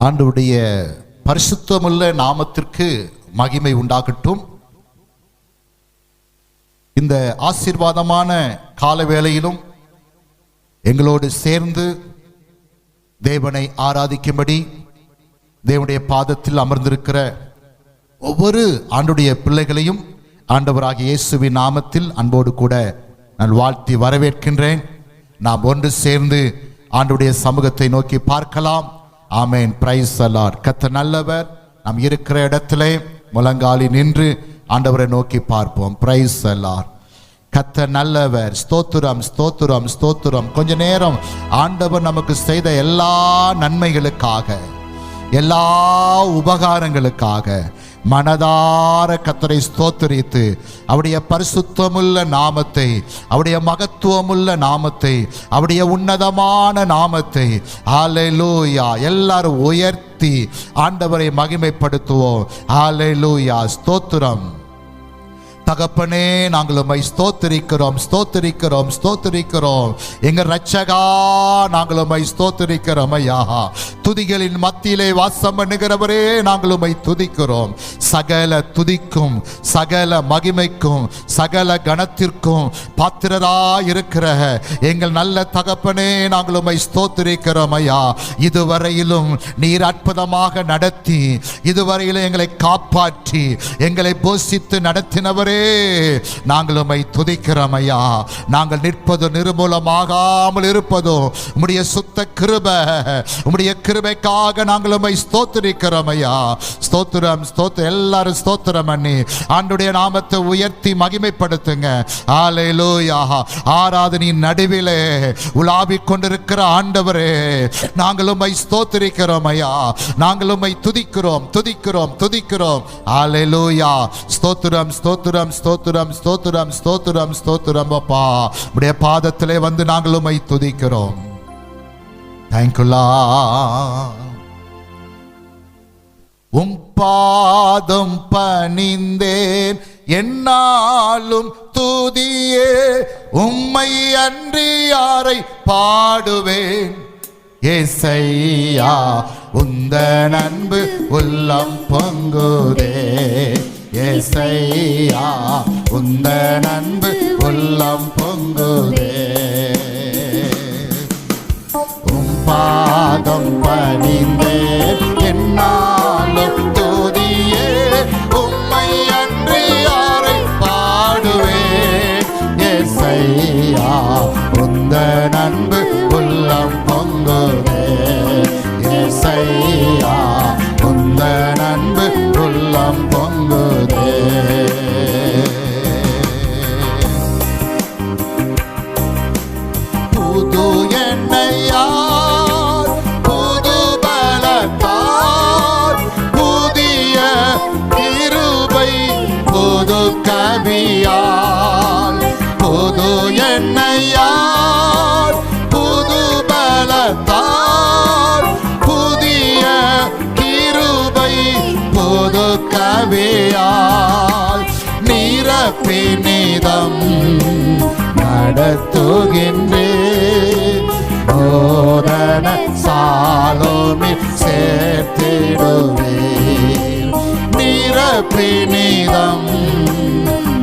ஆண்டவருடைய பரிசுத்தமுள்ள நாமத்திற்கு மகிமை உண்டாகட்டும். இந்த ஆசீர்வாதமான காலவேளையிலும் எங்களோடு சேர்ந்து தேவனை ஆராதிக்கும்படி தேவனுடைய பாதத்தில் அமர்ந்திருக்கிற ஒவ்வொரு ஆண்டுடைய பிள்ளைகளையும் ஆண்டவராகிய இயேசுவின் நாமத்தில் அன்போடு கூட நான் வாழ்த்தி வரவேற்கின்றேன். நாம் ஒன்று சேர்ந்து ஆண்டவருடைய சமூகத்தை நோக்கி பார்க்கலாம். ஆமென். Praise the Lord. கர்த்தர் நல்லவர். நாம் இருக்கிற இடத்திலே முழங்காலி நின்று ஆண்டவரை நோக்கி பார்ப்போம். Price the Lord. கர்த்தர் நல்லவர். ஸ்தோத்திரம், ஸ்தோத்திரம், ஸ்தோத்திரம். கொஞ்ச நேரம் ஆண்டவர் நமக்கு செய்த எல்லா நன்மைகளுக்காக, எல்லா உபகாரங்களுக்காக மனதார கர்த்தரை ஸ்தோத்திரித்து அவருடைய பரிசுத்தமுள்ள நாமத்தை, அவருடைய மகத்துவமுள்ள நாமத்தை, அவருடைய உன்னதமான நாமத்தை ஹல்லேலூயா எல்லாரும் உயர்த்தி ஆண்டவரை மகிமைப்படுத்துவோம். ஹல்லேலூயா. ஸ்தோத்திரம் தகப்பனே, நாங்கள் உம்மை ஸ்தோத்திரிக்கிறோம், ஸ்தோத்திரிக்கிறோம், ஸ்தோத்திரிக்கிறோம். எங்க ரட்சகா, நாங்கள் உம்மை ஸ்தோத்திரிக்கிறோம் ஐயா. துதிகளின் மத்தியிலே வாசம் பண்ணுகிறவரே, நாங்கள் உம்மை துதிக்கிறோம். சகல துதிக்கும், சகல மகிமைக்கும், சகல கணத்திற்கும் பாத்திரராய் இருக்கிற எங்கள் நல்ல தகப்பனே, நாங்கள் உம்மை ஸ்தோத்திரிக்கிறோம் ஐயா. இதுவரையிலும் நீர் அற்புதமாக நடத்தி, இதுவரையிலும் எங்களை காப்பாற்றி, எங்களை போஷித்து நடத்தினவரே, நாங்கள் உம்மை துதிக்கிறோம் ஐயா. நாங்கள் நிற்பது நிர்மூலமாகாமல் இருப்பதும் உம்முடைய சுத்த கிருபை, உம்முடைய கிருபைக்காக நாங்கள் உம்மை ஸ்தோத்திரிக்கிறோம் ஐயா. ஸ்தோத்திரம், ஸ்தோத்திரம். எல்லாரும் ஸ்தோத்திரம் பண்ணி ஆண்டவருடைய நாமத்தை உயர்த்தி மகிமைப்படுத்துங்க. ஹல்லேலூயா. ஆராதனையின் நடுவிலே உலாவிக் கொண்டிருக்கிற ஆண்டவரே, நாங்கள் உம்மை ஸ்தோத்திரிக்கிறோம் ஐயா. நாங்கள் உம்மை துதிக்கிறோம், துதிக்கிறோம், துதிக்கிறோம். ஹல்லேலூயா. ஸ்தோத்திரம், ஸ்தோத்திரம், ஸ்தோத்திரம், ஸ்தோத்திரம், ஸ்தோத்திரம், ஸ்தோத்திரம். அப்பா, உம்முடைய பாதத்திலே வந்து நாங்கள் உம்மை துதிக்கிறோம். Thank you Lord. உம் பாதம் பணிந்தேன், என்னாலும் துதியே, உம்மை அன்றி யாரை பாடுவேன். ஏசையா, உந்தன் அன்பு உள்ளம் பொங்குதே. ஏசையா, உந்தன் அன்பு உள்ளம் பொங்குதே. உம் பாதம் பணிந்தேன், என்னாலும் துதியே, உம்மை அன்றி யாரை பாடுவேன். ஏசையா, உந்தன் அன்பு உள்ளம் பொங்குதே. ஏசையா, உந்தன் அன்பு உள்ளம் பொங்குதே. புது எண்ணெயால், புது பலத்தால், புதிய கிருபை, புது கவியால், புது எண்ணெயால், புது பலத்தால், புதிய கிருபை, புது கவியால் நிரப்பினிதம் நடத்துகின்றேன். போதன சாலோமில் சேர்த்திடுவேன். நிரப்பினிதம்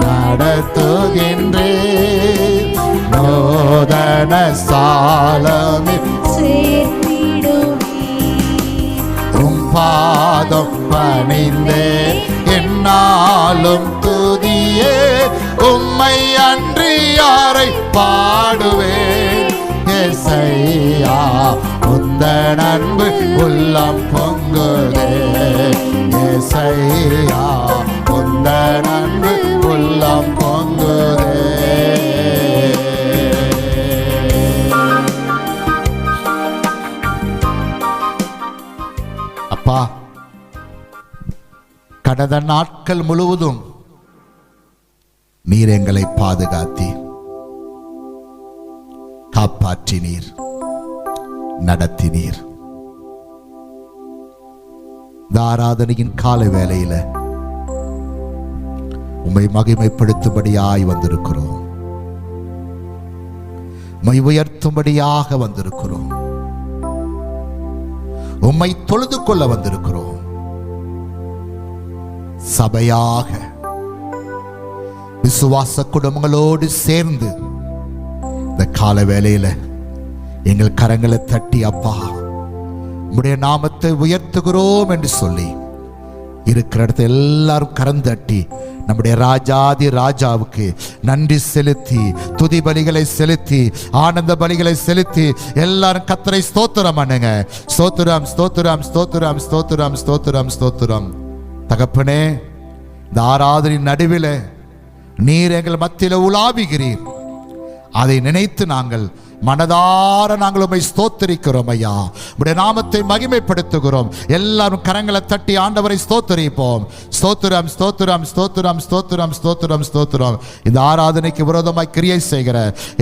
நடத்துகின்றேன். போதன சாலோமில் உம் பாதம் பணிந்தேன், என்னாலும் துதியே, உம்மை அன்றி யாரை பாடுவேன். ஏசையா, உந்தன் அன்பு உள்ளம் பொங்குதே. ஏசையா, உந்தன் அன்பு உள்ளம் பொங்குதே. அப்பா, கடந்த நாட்கள் முழுவதும் நீர் எங்களை பாதுகாத்தி காப்பாற்றினீர், நடத்தினீர். இந்த ஆராதனையின் கால வேளையில உம்மை மகிமைப்படுத்தும்படியாய் வந்திருக்கிறோம், உம்மை உயர்த்தும்படியாக வந்திருக்கிறோம். உம்மை தொழுது கொள்ள வந்திருக்கிறோம். சபையாக விசுவாச குடும்பங்களோடு சேர்ந்து இந்த கால வேளையில எங்கள் கரங்களை தட்டி அப்பா உம்முடைய நாமத்தை உயர்த்துகிறோம் என்று சொல்லி இருக்கிற இடத்துல எல்லாரும் கரம் தட்டி நம்முடைய ராஜாதி ராஜாவுக்கு நன்றி செலுத்தி துதி பலிகளை செலுத்தி ஆனந்த பலிகளை செலுத்தி எல்லாரும் கர்த்தரை ஸ்தோத்திரம் பண்ணுங்க. ஸ்தோத்திரம் ஸ்தோத்திரம் ஸ்தோத்திரம் ஸ்தோத்திரம் ஸ்தோத்திரம் ஸ்தோத்திரம். தகப்பனே, இந்த ஆராதனின் நடுவில் நீர் எங்கள் மத்தியில் உலாவுகிறீர். அதை நினைத்து நாங்கள் மனதார நாங்கள் உம்மை ஸ்தோத்திரிக்கிறோம் ஐயா. உம்முடைய நாமத்தை மகிமைப்படுத்துகிறோம். எல்லாரும் கரங்களை தட்டி ஆண்டவரை ஸ்தோத்திரிப்போம். ஸ்தோத்திரம் ஸ்தோத்திரம் ஸ்தோத்திரம் ஸ்தோத்திரம் ஸ்தோத்திரம் ஸ்தோத்திரம். இந்த ஆராதனைக்கு விரோதமாய் கிரியை செய்கிற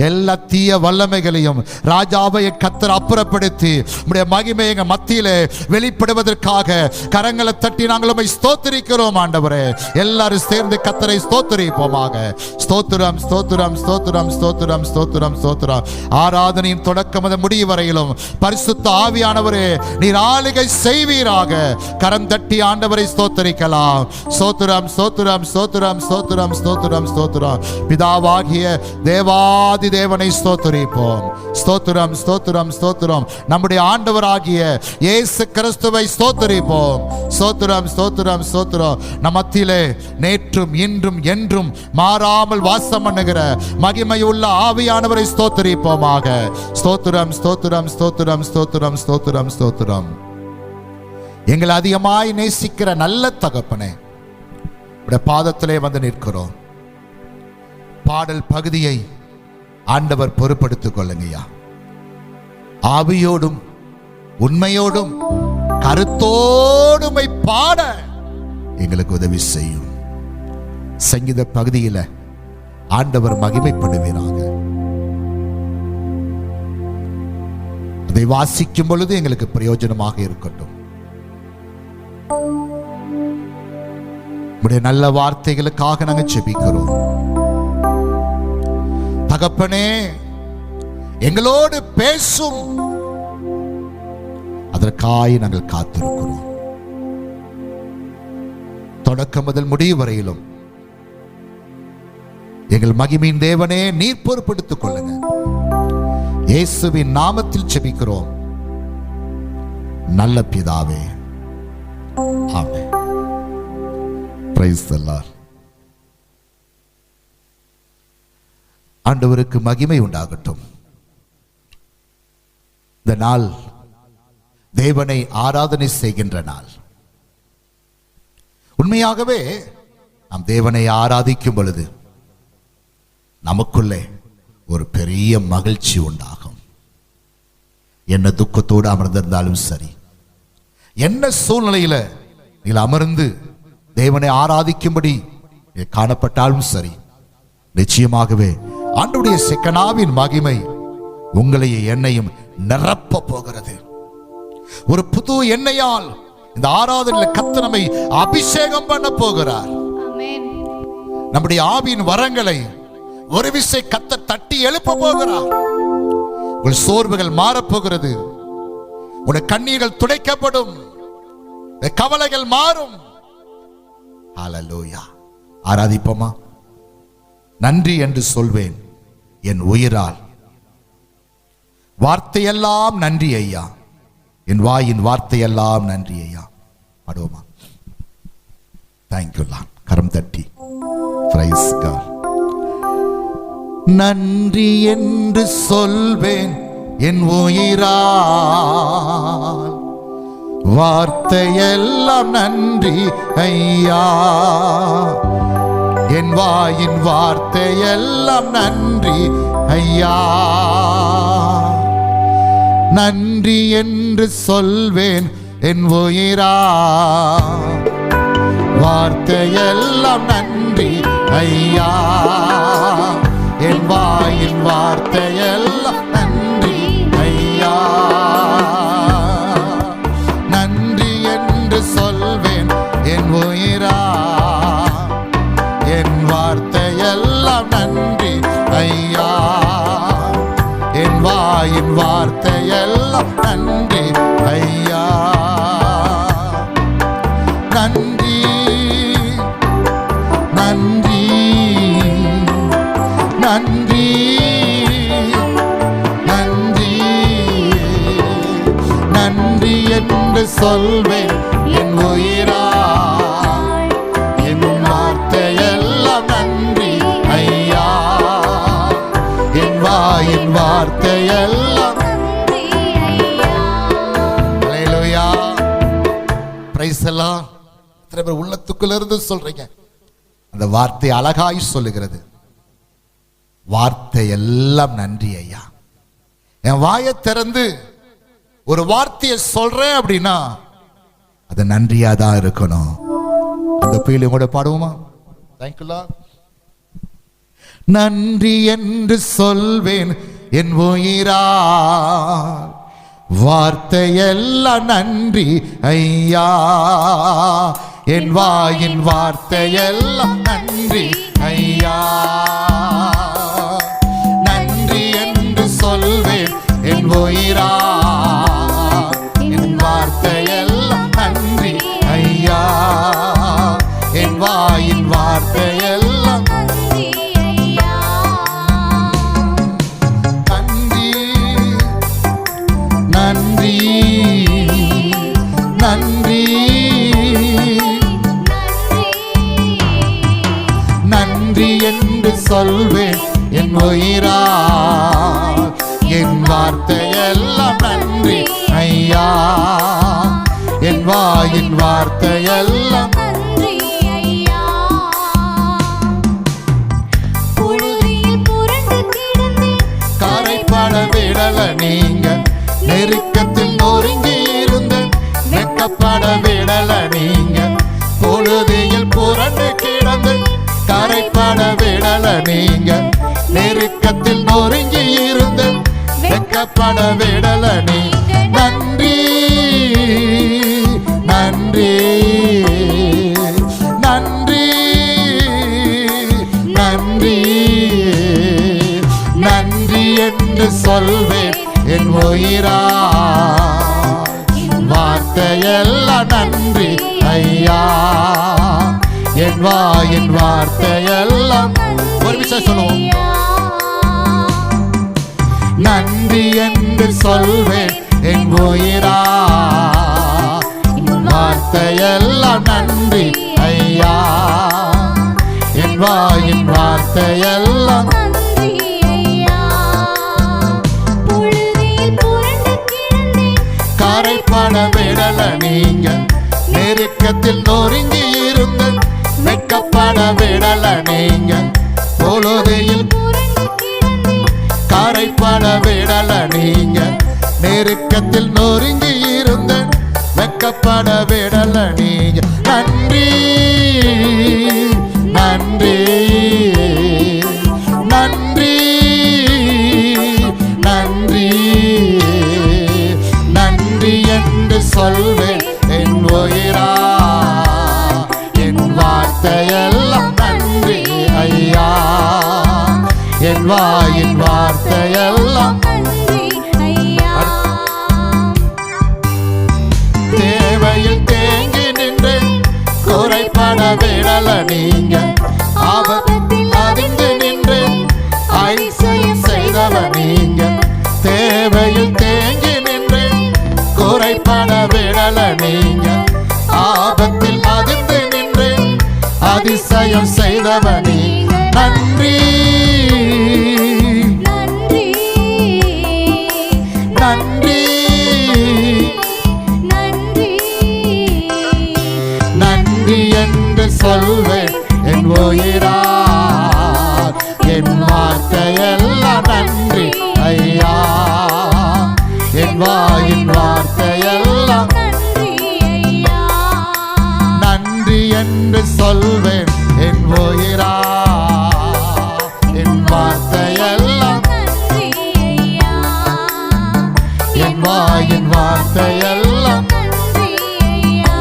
எல்லா தீய வல்லமைகளையும் ராஜாவை கர்த்தர் அப்புறப்படுத்தி உம்முடைய மகிமை எங்கள் மத்தியிலே வெளிப்படுவதற்காக கரங்களை தட்டி நாங்கள் உம்மை ஸ்தோத்திரிக்கிறோம் ஆண்டவரே. எல்லாரும் சேர்ந்து கர்த்தரை ஸ்தோத்திரிப்போமாக. ஸ்தோத்திரம் ஸ்தோத்திரம் ஸ்தோத்திரம் ஸ்தோத்திரம் ஸ்தோத்திரம் ஸ்தோத்திரம். ஆராதனையின் தொடக்கம் முதல் முடிவு வரையிலும் பரிசுத்த ஆவியானவரே நீர் ஆளுகை செய்வீராக. கரம் தட்டி ஆண்டவரை ஸ்தோத்திரிக்கலாம். ஸ்தோத்திரம் ஸ்தோத்திரம் ஸ்தோத்திரம் ஸ்தோத்திரம் ஸ்தோத்திரம் ஸ்தோத்திரம். பிதாவாகிய தேவாதி தேவனை ஸ்தோத்திரிப்போம். ஸ்தோத்திரம் ஸ்தோத்திரம் ஸ்தோத்திரம். நம்முடைய ஆண்டவராகிய இயேசு கிறிஸ்துவை ஸ்தோத்திரிப்போம். ஸ்தோத்திரம் ஸ்தோத்திரம் ஸ்தோத்திரம். நம் மத்தியிலே நேற்றும் இன்றும் என்றும் மாறாமல் வாசம் பண்ணுகிற மகிமையுள்ள ஆவியானவரை ஸ்தோத்திரிப்போம். ஸ்தோத்திரம் ஸ்தோத்திரம் ஸ்தோத்திரம் ஸ்தோத்திரம் ஸ்தோத்திரம் ஸ்தோத்திரம். எங்களை அதிகமாய் நேசிக்கிற நல்ல தகப்பனே, உடைய பாதத்திலே வந்து நிற்கிறோம். பாடல் பகுதியை ஆண்டவர் பொறுப்படுத்திக் கொள்ளுங்கய்யா. ஆவியோடும் உண்மையோடும் கருத்தோடுமை பாட எங்களுக்கு உதவி செய்யும். சங்கீத பகுதியில் ஆண்டவர் மகிமைப்படுவீராக. அதை வாசிக்கும் பொழுது எங்களுக்கு பிரயோஜனமாக இருக்கட்டும். உம்முடைய நல்ல வார்த்தைகளுக்காக நாங்கள் ஜெபிக்கிறோம். தகப்பனே, எங்களோடு பேசும், அதற்காக நாங்கள் காத்திருக்கிறோம். தொடக்கம் முதல் முடிவு வரையிலும் எங்கள் மகிமையின் தேவனே நீர் பொறுப்படுத்திக் கொள்ளுங்க. இயேசுவின் நாமத்தில் ஜெபிக்கிறோம் நல்ல பிதாவே, ஆமென். Praise the Lord. ஆண்டவருக்கு மகிமை உண்டாகட்டும். இந்த நாள் தேவனை ஆராதனை செய்கின்ற நாள். உண்மையாகவே நாம் தேவனை ஆராதிக்கும் பொழுது நமக்குள்ளே ஒரு பெரிய மகிழ்ச்சி உண்டாகும். என்ன துக்கத்தோடு அமர்ந்திருந்தாலும் சரி, என்ன சூழ்நிலையில நீங்கள் அமர்ந்து தேவனை ஆராதிக்கும்படி காணப்பட்டாலும் சரி, நிச்சயமாகவே ஆண்டவருடைய செக்கனாவின் மகிமை உங்களையும் என்னையும் நிரப்ப போகிறது. ஒரு புது எண்ணெயால் இந்த ஆராதனையில் கர்த்தர் நம்மை அபிஷேகம் பண்ண போகிறார். நம்முடைய ஆவியின் வரங்களை ஒரு விசை கர்த்தர் தட்டி எழுப்ப போகிறார். உங்கள் சோர்வுகள் மாறப்போகிறது. உங்களுடைய கண்ணீர்கள் துடைக்கப்படும். கவலைகள் மாறும். ஹல்லேலூயா. ஆராதிப்போமா? நன்றி என்று சொல்வேன் என் உயிரால். வார்த்தையெல்லாம் நன்றி ஐயா. என் வாயின் வார்த்தையெல்லாம் நன்றி ஐயா. பாடுவோமா? Thank you Lord. கரம் தட்டி பிரைஸ் காட். நன்றி என்று சொல்வேன் என் உயிரால். வார்த்தையெல்லாம் நன்றி ஐயா. என் வாயின் வார்த்தையெல்லாம் நன்றி ஐயா. நன்றி என்று சொல்வேன் என் உயிரால். வார்த்தையெல்லாம் நன்றி ஐயா. என் வாயின் வார்த்தையெல்லாம் நன்றி ஐயா. நன்றி என்று சொல்வேன் என் உயிரா. என் வார்த்தையெல்லாம் நன்றி ஐயா. என் வாயின் வார்த்தையெல்லாம் நன்றி ஐயா. நன்றி நன்றி நன்றி நன்றி நன்றி என்று சொல்வேன் என் உயிரா. என் வார்த்தையெல்லாம் நன்றி ஐயா. என் வாயின் வார்த்தையெல்லாம் அல்லேலூயா. பிரைஸ் எல்லாம் எத்தனை பேர் உள்ளத்துக்குள்ள இருந்து சொல்றீங்க? அந்த வார்த்தை அழகாய் சொல்லுகிறது. வார்த்தை எல்லாம் நன்றி ஐயா. என் வாயை திறந்து ஒரு வார்த்தையை சொல்றேன் அப்படின்னா அது நன்றியா தான் இருக்கணும். அந்த பீலிங் கூட பாடுவோமா? தேங்க்யூலா. நன்றி என்று சொல்வேன் என் உயிரா. வார்த்தையெல்லாம் நன்றி ஐயா. என் வாயின் வார்த்தையெல்லாம் நன்றி ஐயா. நன்றி என்று சொல்வேன் என் உயிரா. என் வார்த்தையெல்லாம் நன்றி ஐயா. என் வாயின் வார்த்தையெல்லாம் நன்றி நன்றி நன்றி நன்றி என்று சொல்வேன் என் உயிரா. என் வார்த்தையெல்லாம் நன்றி ஐயா. என் வாயின் வார்த்தையெல்லாம் நன்றி ஐயா. புழுதியில் புரண்டு கிடந்தேன் கரைப்பட விடல நீங்க. நெருக்கத்தில் நொறுங்கி இருந்தேன் வெட்கப்பட விடல நீங்க. பொழுதியில் புரண்டு கிடந்தேன் கரைப்பட விடல நீங்க. நெருக்கத்தில் நொறுங்கி இருந்தேன் வெட்கப்பட விடல நீங்க. நன்றி நன்றி நன்றி நன்றி நன்றி என்று சொல்வேன் என் உயிரா. வார்த்தையெல்லாம் நன்றி ஐயா. என் வாயின் வார்த்தையெல்லாம் ஒரு விஷயம் சொல்லுவோம். நன்றி என்று சொல்வேன் என் உயிரா. வார்த்தையெல்லாம் நன்றி ஐயா. என் வாயின் வார்த்தையெல்லாம் நன்றி ஐயா. புழுதியில் புரண்டு கிடந்தேன் கரைப்பட விடல நீங்க. நெருக்கத்தில் நொறுங்கி இருந்தேன் வெட்கப்பட விடல நீங்க. பொழுதியில் கரைப்பட விடல நீங்க. நெருக்கத்தில் நொறுங்கி இருந்தேன் வெட்கப்பட விடல நீங்க. நன்றி நன்றி நன்றி நன்றி நன்றி என்று சொல்வேன் என் உயிரா. என் வார்த்தையெல்லாம் நன்றி ஐயா. என் வாயின் வார்த்தையெல்லாம் நன்றி ஐயா. தேவையில் தேங்கி நின்று குறைபட விடல நீங்க. ஆபத்தில் அறிந்து நின்று அதிசயம் செய்தவ நீங்க. தேவையில் தேங்கி நின்று குறைபட விடல நீங்க. ஆபத்தில் அறிந்து நின்று அதிசயம் செய்தவ நீங்க. நன்றி நன்றி நன்றி நன்றி நன்றி என்று சொல்வேன் என் உயிரா. என் வார்த்தையெல்லாம் நன்றி ஐயா. என் வாயின் வார்த்தையெல்லாம் நன்றி ஐயா. நன்றி என்று சொல்வேன் என் உயிரா. என் வார்த்தையெல்லாம் நன்றி ஐயா. என் வாயின் வார்த்தையெல்லாம் நன்றி ஐயா.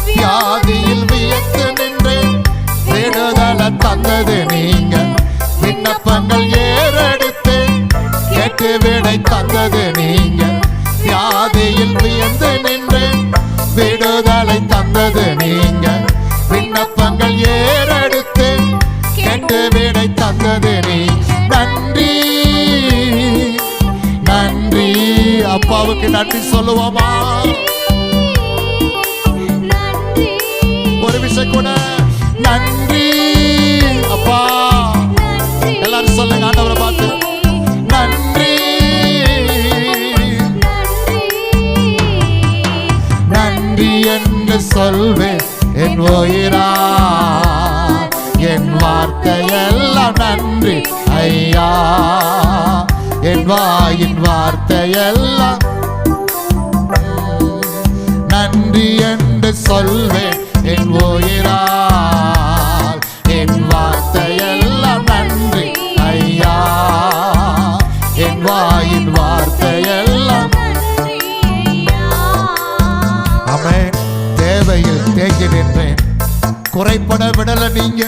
வியாதியில் வியந்து நின்றேன் விடுதலை தந்தது நீங்க. விண்ணப்பங்கள் ஏறெடுத்தேன் கேட்டு விடை தந்தது நீங்க. வியாதியில் வியந்து நின்றேன், விடுதலை தந்தது நீங்க. விண்ணப்பங்கள் ஏறெடுத்து கேட்டு விடை தந்தது நீ. நன்றி நன்றி. அப்பாவுக்கு நன்றி சொல்லுவோமா? ஒரு விஷயம் கூட நன்றி அப்பா. எல்லாரும் சொல்லுங்க ஆண்டவரை பார்த்து, நன்றி நன்றி என்று சொல்வேன் என் உயிரா. என் வார்த்தையெல்லாம் நன்றி ஐயா. என் வாயின் வார்த்தையெல்லாம் நன்றி என்று சொல்வேன் என் உயிரா. என் வார்த்தையெல்லாம் நன்றி ஐயா. என் வாயின் வார்த்தையெல்லாம். ஆமென். தேவையில் தேங்கி நின்றேன், குறைபட விடல நீங்க.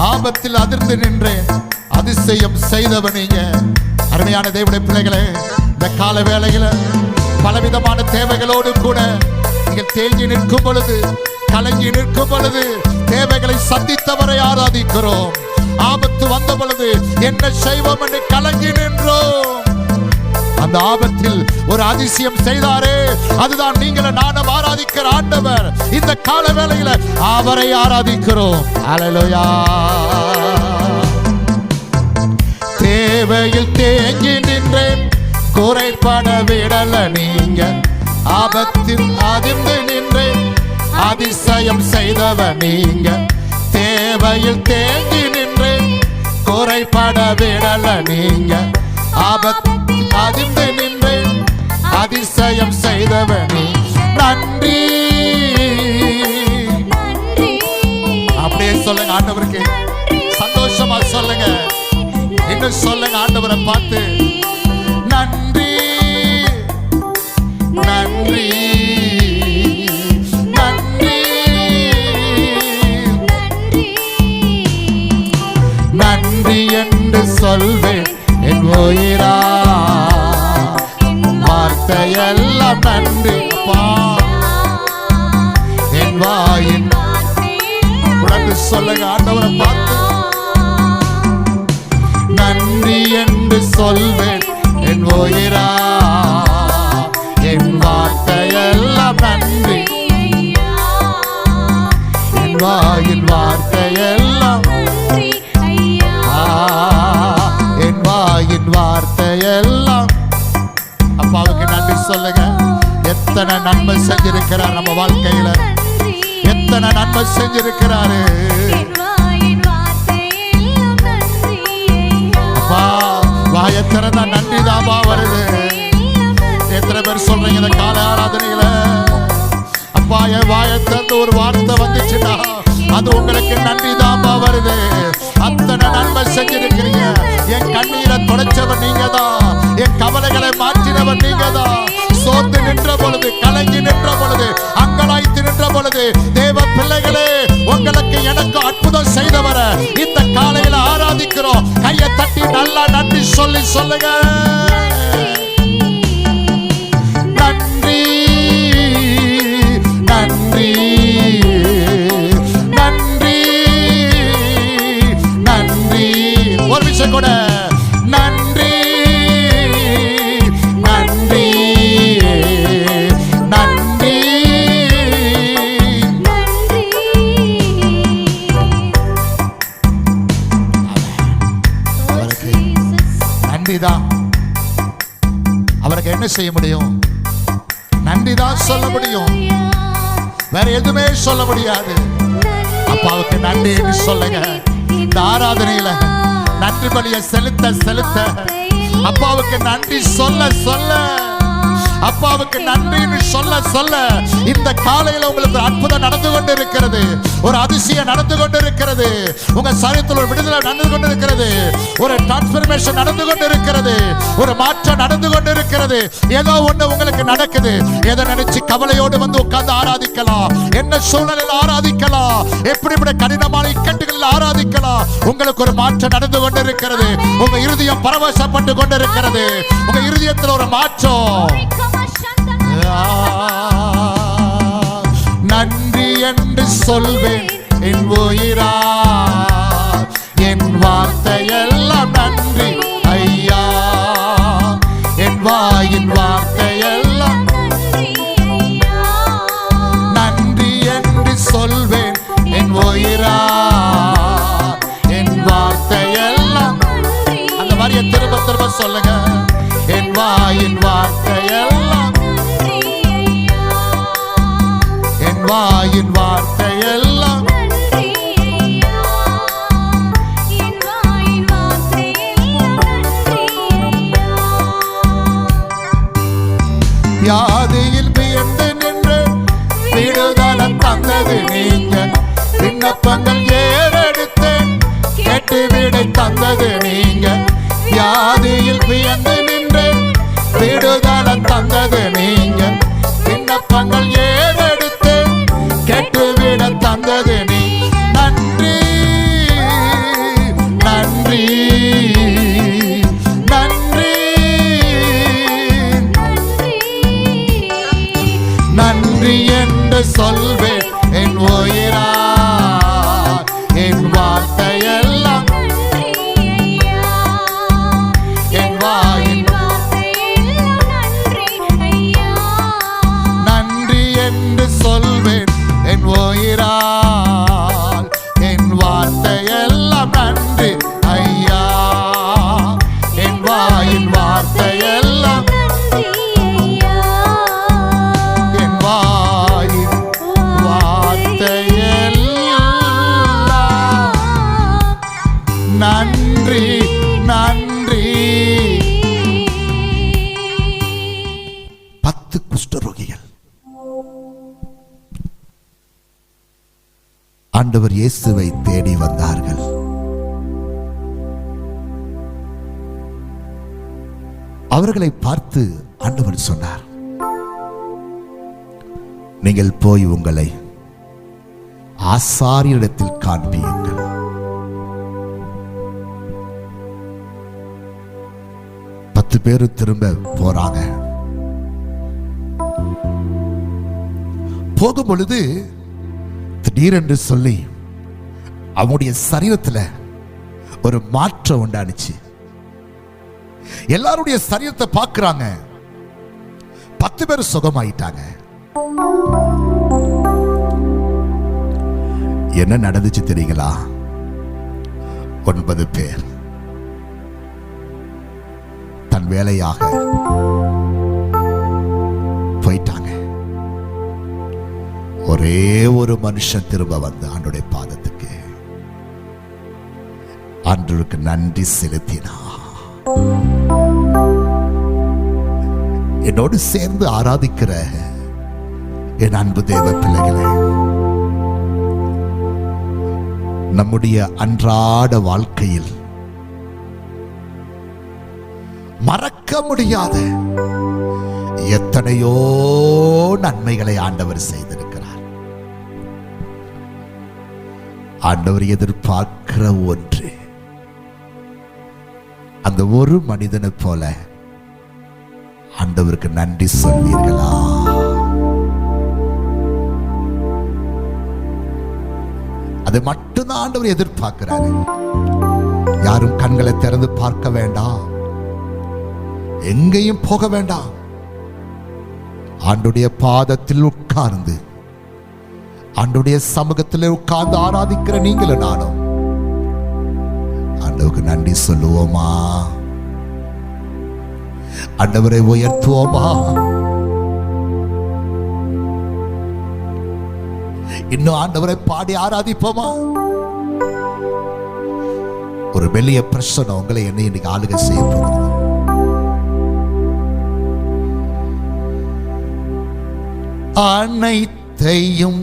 ஆபத்தில் அதிர்ந்து நின்றேன், அதிசயம் செய்தவன் நீங்க. அருமையான தேவனுடைய பிள்ளைகளே, இந்த கால வேளையில பலவிதமான தேவைகளோடு கூட நீங்கள் தேங்கி நிற்கும் பொழுது, கலங்கி நிற்கும் பொழுது, தேவைகளை சந்தித்தவரை ஆராதிக்கிறோம். ஆபத்து வந்த பொழுது என்ன செய்வோம் என்று கலங்கி நின்றோம். அந்த ஆபத்தில் ஒரு அதிசயம் செய்தாரே, அதுதான் நீங்கள நானும் ஆராதிக்கிற ஆண்டவர். இந்த கால வேளையில அவரை ஆராதிக்கிறோம். அல்லேலூயா. தேவையில் தேங்கி நின்றேன், குறைபட விடல நீங்க. ஆபத்தில் அதிர்ந்து நின்றேன், அதிசயம் செய்தவர் நீங்க. தேவையில் தேங்கி நின்றேன், குறைபட விடல நீங்க. ஆபத்தில் அதிர்ந்து நின்றேன், அதிசயம் செய்தவர் நீ. நன்றி. அப்படியே சொல்லுங்க ஆண்டவருக்கு, சந்தோஷமா சொல்லுங்க. இன்னும் சொல்லுங்க ஆண்டவரை பார்த்து, நன்றி நன்றி நன்றி நன்றி என்று சொல்வேன் என் உயிரா. வார்த்தையெல்லாம் நன்றி அப்பா. என் வாயின் உடனே சொல்லுங்க ஆண்டவரை பார்த்து, நன்றி என்று சொல்வேன் என் உயிரா. என் வார்த்தையெல்லாம் நன்றி. என் வாயின் வார்த்தையெல்லாம், என் வாயின் வார்த்தையெல்லாம். அப்பாவுக்கு நன்றி சொல்லுங்க. எத்தனை நன்மை செஞ்சிருக்கிறார் நம்ம வாழ்க்கையில, எத்தனை நன்மை செஞ்சிருக்கிறாரு அப்பா. வாயை திறந்தா நன்றி தாபா வருது. எத்தனை பேர் சொல்றீங்க இந்த கால ஆராதனையில, அப்பா என் வாயை திறந்து ஒரு வார்த்தை வந்துச்சுன்னா அது உங்களுக்கு நன்றி தாபா வருது. அத்தனை நன்மை செஞ்சிருக்கிறீங்க. என் கண்ணீரை துடைச்சவர் நீங்க தான், என் கவலைகளை மாற்றினவர் நீங்க தான். சோர்ந்து நின்ற பொழுது, கலங்கி நின்ற பொழுது, அங்கலாய்த்து நின்ற பொழுது, தேவ பிள்ளைகளே உங்களுக்கு எனக்கு அற்புதம் செய்தவர இந்த காலையில ஆராதிக்கிறோம். கையை தட்டி நல்லா நன்றி சொல்லி சொல்லுங்க. நன்றி நன்றி நன்றி நன்றி. ஒரு விஷயம் கூட நன்றி நன்றி நன்றி நன்றிதான். அவருக்கு என்ன செய்ய முடியும்? நன்றிதான் சொல்ல முடியும், வேற எதுவுமே சொல்ல முடியாது. அப்பாவுக்கு நன்றி என்று சொல்லுங்க. இந்த ஆராதனையில நன்றி பலியை செலுத்த செலுத்த அப்பாவுக்கு நன்றி சொல்ல சொல்ல அப்பாவுக்கு நன்றின்னு சொல்ல சொல்ல இந்த காலையில உங்களுக்கு அற்புதம் நடந்து கொண்டு இருக்கிறது, ஒரு அதிசயம் நடந்து கொண்டு இருக்கிறது, உங்க சரீரத்தில் ஒரு விடுதலை நடந்து கொண்டு இருக்கிறது, ஒரு டிரான்ஸ்பர்மேஷன் நடந்து கொண்டு இருக்கிறது, ஒரு மாற்றம் நடந்து கொண்டு இருக்கிறது. ஏதோ ஒண்ணு உங்களுக்கு நடக்குது. எதை நினைச்சு கவலையோடு வந்து உட்கார்ந்து ஆராதிக்கலாம், என்ன சூழ்நிலையில் ஆராதிக்கலாம், எப்படிப்பட்ட கடினமான இக்கட்டுகளில் ஆராதிக்கலாம். உங்களுக்கு ஒரு மாற்றம் நடந்து கொண்டு இருக்கிறது. உங்க இருதயம் பரவசப்பட்டு கொண்டு இருக்கிறது. உங்க இருதயத்தில் ஒரு மாற்றம். நன்றி என்று சொல்வேன் என் உயிரா, என் வார்த்தையெல்லாம் நன்றி ஐயா, என் வாயின் வார்த்தையெல்லாம் நன்றி என்று சொல்வேன் என் உயிரா, என் வார்த்தையெல்லாம். அந்த மாதிரியை திரும்ப திரும்ப சொல்லுங்க. என் வாயின் வார்த்தையெல்லாம், என் வாயின் வார்த்தையெல்லாம் வியாதியில் வியந்து நின்று விடுதலை தந்தது நீங்க, விண்ணப்பங்கள் ஏறெடுத்தேன் கேட்டு விடை தந்தது நீங்க. வியாதியில் வியந்து நின்று விடுதலை தந்தது நீங்க, விண்ணப்பங்கள் ஏறெடுத்தேன் கேட்டு விட தந்தது நீ. நன்றி நன்றி நன்றி நன்றி என்று சொல்வேன் என் உயிரா, என் வார்த்தையெல்லாம் என் வாயின் நன்றி என்று சொல்வேன் என் உயிரா, என் வார்த்தையெல்லாம் நன்றி ஐயா, என் வாயின் வார்த்தையெல்லாம் என் வாயின் வார்த்தையெல்லாம் நன்றி நன்றி. 10 குஷ்டரோகிகள் ஆண்டவர் இயேசுவை தேடி வந்தார்கள். அவர்களை பார்த்து ஆண்டவர் சொன்னார், நீங்கள் போய் உங்களை ஆசாரியரிடத்தில் காண்பியுங்கள். பத்து பேரு திரும்ப போறாங்க. போகும் பொழுது திடீரென்று சொல்லி அவனுடைய சரீரத்தில் ஒரு மாற்றம் உண்டானுச்சு. எல்லாருடைய சரீரத்தை பார்க்கிறாங்க. 10 பேர் சுகமாயிட்டாங்க. என்ன நடந்துச்சு தெரியுங்களா? 9 பேர் தன் வேலையாக போயிட்டாங்க. ஒரே ஒரு மனுஷன் திரும்ப வந்து ஆண்டவருடைய பாதத்துக்கு ஆண்டவருக்கு நன்றி செலுத்தினார். என்னோடு சேர்ந்து ஆராதிக்கிற என் அன்பு தேவ பிள்ளைகளே, நம்முடைய அன்றாட வாழ்க்கையில் மறக்க முடியாத எத்தனையோ நன்மைகளை ஆண்டவர் செய்திருக்கிறார். ஆண்டவர் எதிர்பார்க்கிற ஒன்று, அந்த ஒரு மனிதனை போல ஆண்டவருக்கு நன்றி சொல்வீர்களா? அதை மட்டும்தான் ஆண்டவர் எதிர்பார்க்கிறாரு. யாரும் கண்களை திறந்து பார்க்க வேண்டாம், எங்கேயும் போக வேண்டாம். ஆண்டுடைய பாதத்தில் உட்கார்ந்து ஆண்டுடைய சமூகத்தில் உட்கார்ந்து ஆராதிக்கிற நீங்களும் நானும் ஆண்டவருக்கு நன்றி சொல்லுவோமா? ஆண்டவரை உயர்த்துவோமா? இன்னும் ஆண்டவரை பாடி ஆராதிப்போமா? ஒரு வெளிய பிரச்சனை உங்களை என்ன இன்னைக்கு ஆளுகை செய்ய போகிறது. அனைத்தையும்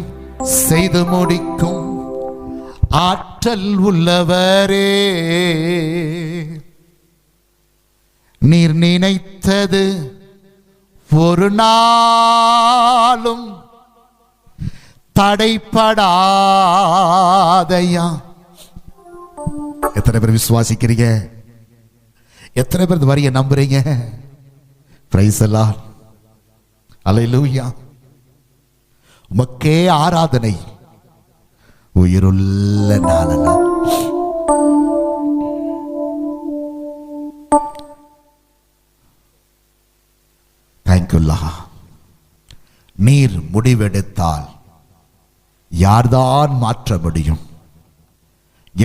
செய்து முடிக்கும் ஆற்றல் உள்ளவரே, நீர் நினைத்தது ஒரு நாளும் தடைப்படாதையா. எத்தனை பேர் விசுவாசிக்கிறீங்க? எத்தனை பேர் இந்த வரியை நம்புறீங்க? பிரைஸ் தி லார்ட், அல்லேலூயா. உமக்கே ஆராதனை உயிருள்ள நாளெல்லாம். Thank you Lord. நீர் முடிவெடுத்தால் யார்தான் மாற்ற முடியும்?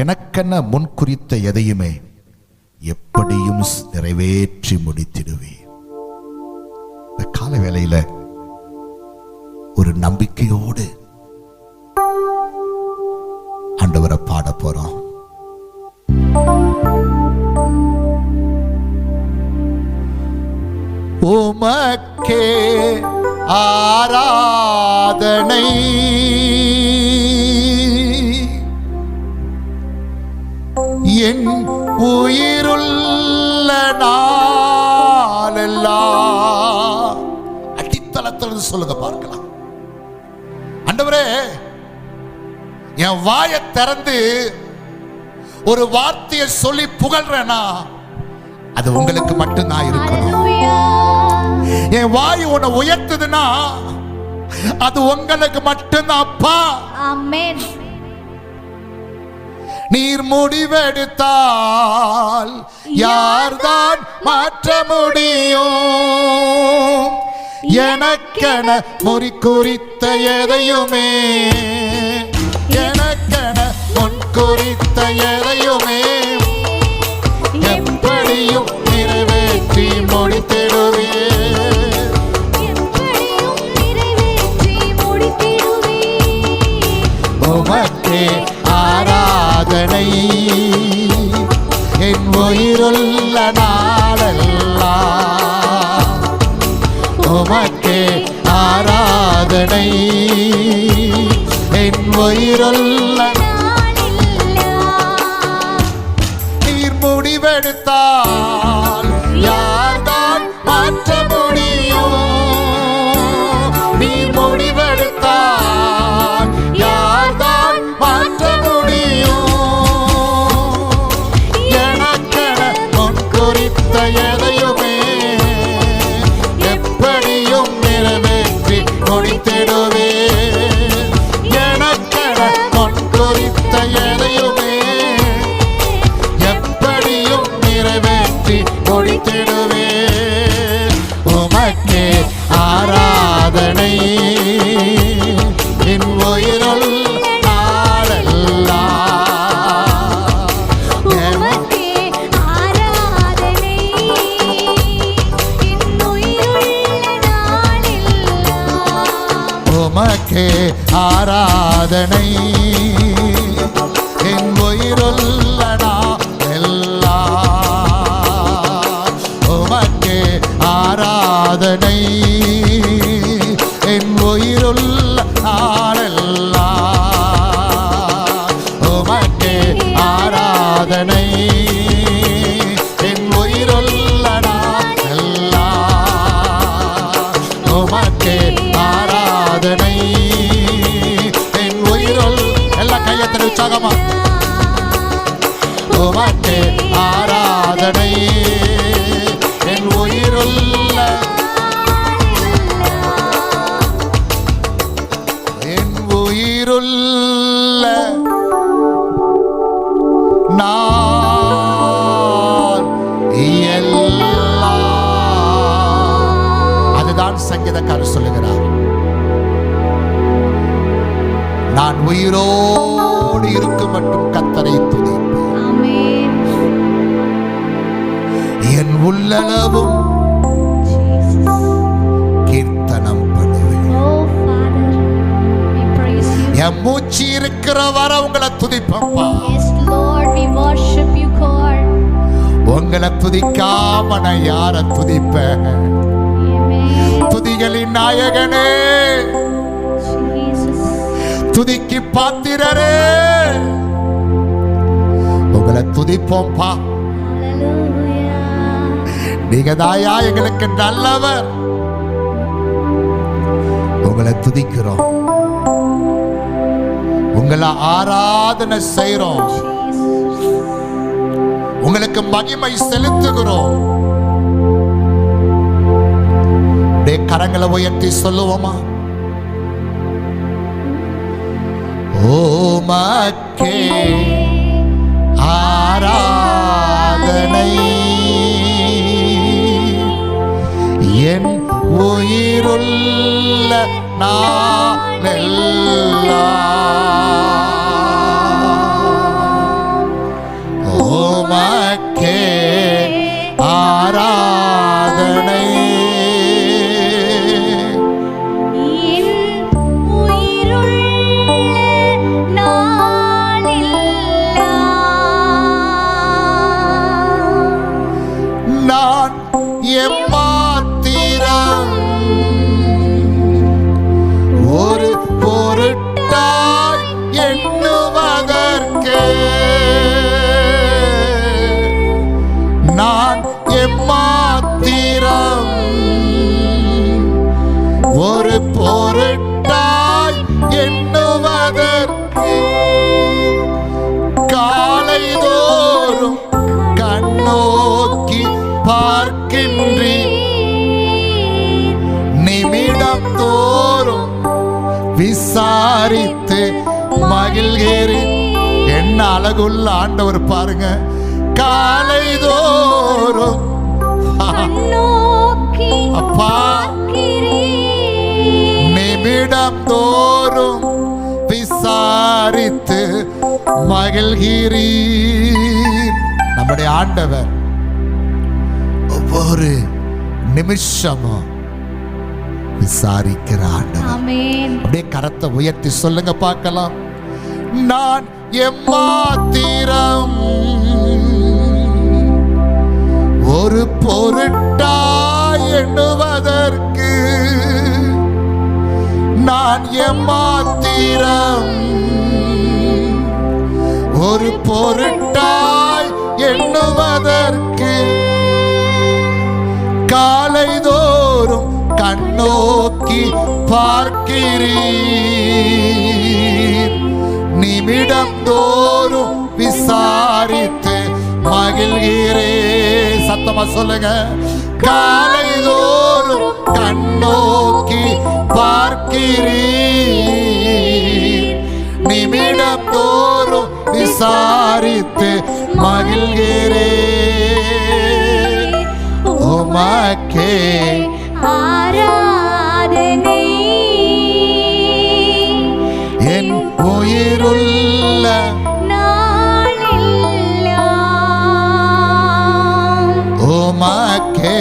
எனக்கென்ன முன்குறித்த எதையுமே எப்படியும் நிறைவேற்றி முடித்திடுவேன். இந்த கால வேளையில ஒரு நம்பிக்கையோடு ஆண்டவரை பாட போறோம். உமக்கே ஆராதனை, என் உயிருள்ள நாளெல்லாம். அடித்தளத்தில் சொல்லுங்க பார்க்கலாம். ஆண்டவரே, என் வாயை திறந்து ஒரு வார்த்தையை சொல்லி புகழ்றேனா அது உங்களுக்கு மட்டும்தான் இருக்கணும். என் வாய் உன்னை உயர்த்துதுன்னா அது உங்களுக்கு மட்டும்தான் அப்பா. ஆமென். நீர் முடிவெடுத்தால் யார்தான் மாற்ற முடியும்? எனக்கென முறி குறித்த எதையுமே, எனக்கென முன் குறித்த எதையுமே எப்படியும் நிறைவேற்றி முடித்திடுவே. உமக்கே ஆராதனை, என் உயிருள்ள நாளெல்லாம். உமக்கே ஆராதனை, என் உயிருள்ள நாளெல்லாம். நீர் முடிவெடுத்தால் யார்தான் மாற்ற முடியும்? நீர் முடிவெடுத்தால் யார்தான் மாற்ற முடியும்? எனக்கென முன் குறித்த எதையுமே எப்படியும் நிறைவேற்றி முடித்திடுவே. எனக்கென முன் குறித்த எதையுமே எப்படியும் நிறைவேற்றி முடித்திடுவே. உமக்கே ஆராதனை, என் உயிருள் நாளெல்லாம். உமக்கே ஆராதனை, என் உயிருள்ள நாளெல்லாம். உமக்கே ஆராதனை, என் உயிருள்ள நாளெல்லாம். உமக்கே ஆராதனை, என் உயிருள்ள நாளெல்லாம். உமக்கே ஆராதனை, என் உயிருள்ள நாளெல்லாம். உமக்கே ஆராதனை, என் உயிருள். எல்லா கையத்தனை உற்சாகமா. உமக்கே ஆராதனை, என் உயிருள்ள, என் உயிருள்ள நாள் எல்லாம். அதுதான் சங்கீதக்காரர் சொல்லுகிறார். நான் உயிரோடு இருக்கும் மட்டும் கர்த்தரை துதிப்பேன். ஆமென். என் உள்ளளவும் கீர்த்தனம் பண்ணுவேன். Oh Father, we praise you. என் மூச்சு இருக்கிற வர உங்களை துதிப்பப்பா. Yes Lord, we worship you God. உங்களை துதிக்காம நான் யார துதிப்பேன்? Amen. துதிகளின் நாயகனே, Jesus. துதிக்கு பாத்திரரே, உங்களை துதிப்போம்பா. Hallelujah. நீங்க தாயா எங்களுக்கு நல்லவர். உங்களை துதிக்கிறோம், உங்களை ஆராதனை செய்றோம், உங்களுக்கு மகிமை செலுத்துகிறோம். கரங்களை உயர்த்தி சொல்லுவோமா? ஓமக்கே ஆராதனை, என் உயிருள்ள நாளெல்லாம் ஓமக்கே ஆராதனை. நான் எம்மாத்திரம் ஒரு பொருட்டாய் எண்ணுவதற்கு, நான் எம்மாத்திரம் ஒரு பொருட்டாய் எண்ணுவதற்கு, காலைதோறும் கண்ணோக்கி பார்க்கின்றி, நிமிடம் தோறும் விசாரித்து மகிழ்கிறேன். என்ன அழகுள்ள ஆண்டவர் பாருங்க. காலைதோறும் அப்பா, நிமிடம் தோறும் விசாரித்து மகிழ்கிறேன். நம்முடைய ஆண்டவர் ஒவ்வொரு நிமிஷமும் விசாரிக்கிற ஆண்டவர். அப்படியே கரத்தை உயர்த்தி சொல்லுங்க பார்க்கலாம். நான் எம்மாத்திரம் ஒரு பொருட்டாய் எண்ணுவதற்கு, நான் எம்மாத்திரம் ஒரு பொருட்டாய் எண்ணுவதற்கு, காலைதோறும் கண்ணோக்கி பார்க்கிறீர், நிமிடம் தோறும் விசாரித்து மகிழ்கிறேன். சத்தமா சொல்லுங்க. காலைதோறும் கண்ணோக்கி பார்க்கிறீர், நிமிடம் தோறும் விசாரித்து மகிழ்கிறேன். உமக்கே ஆராதனை, என் உயிருள்ள நாளெல்லாம் உமக்கே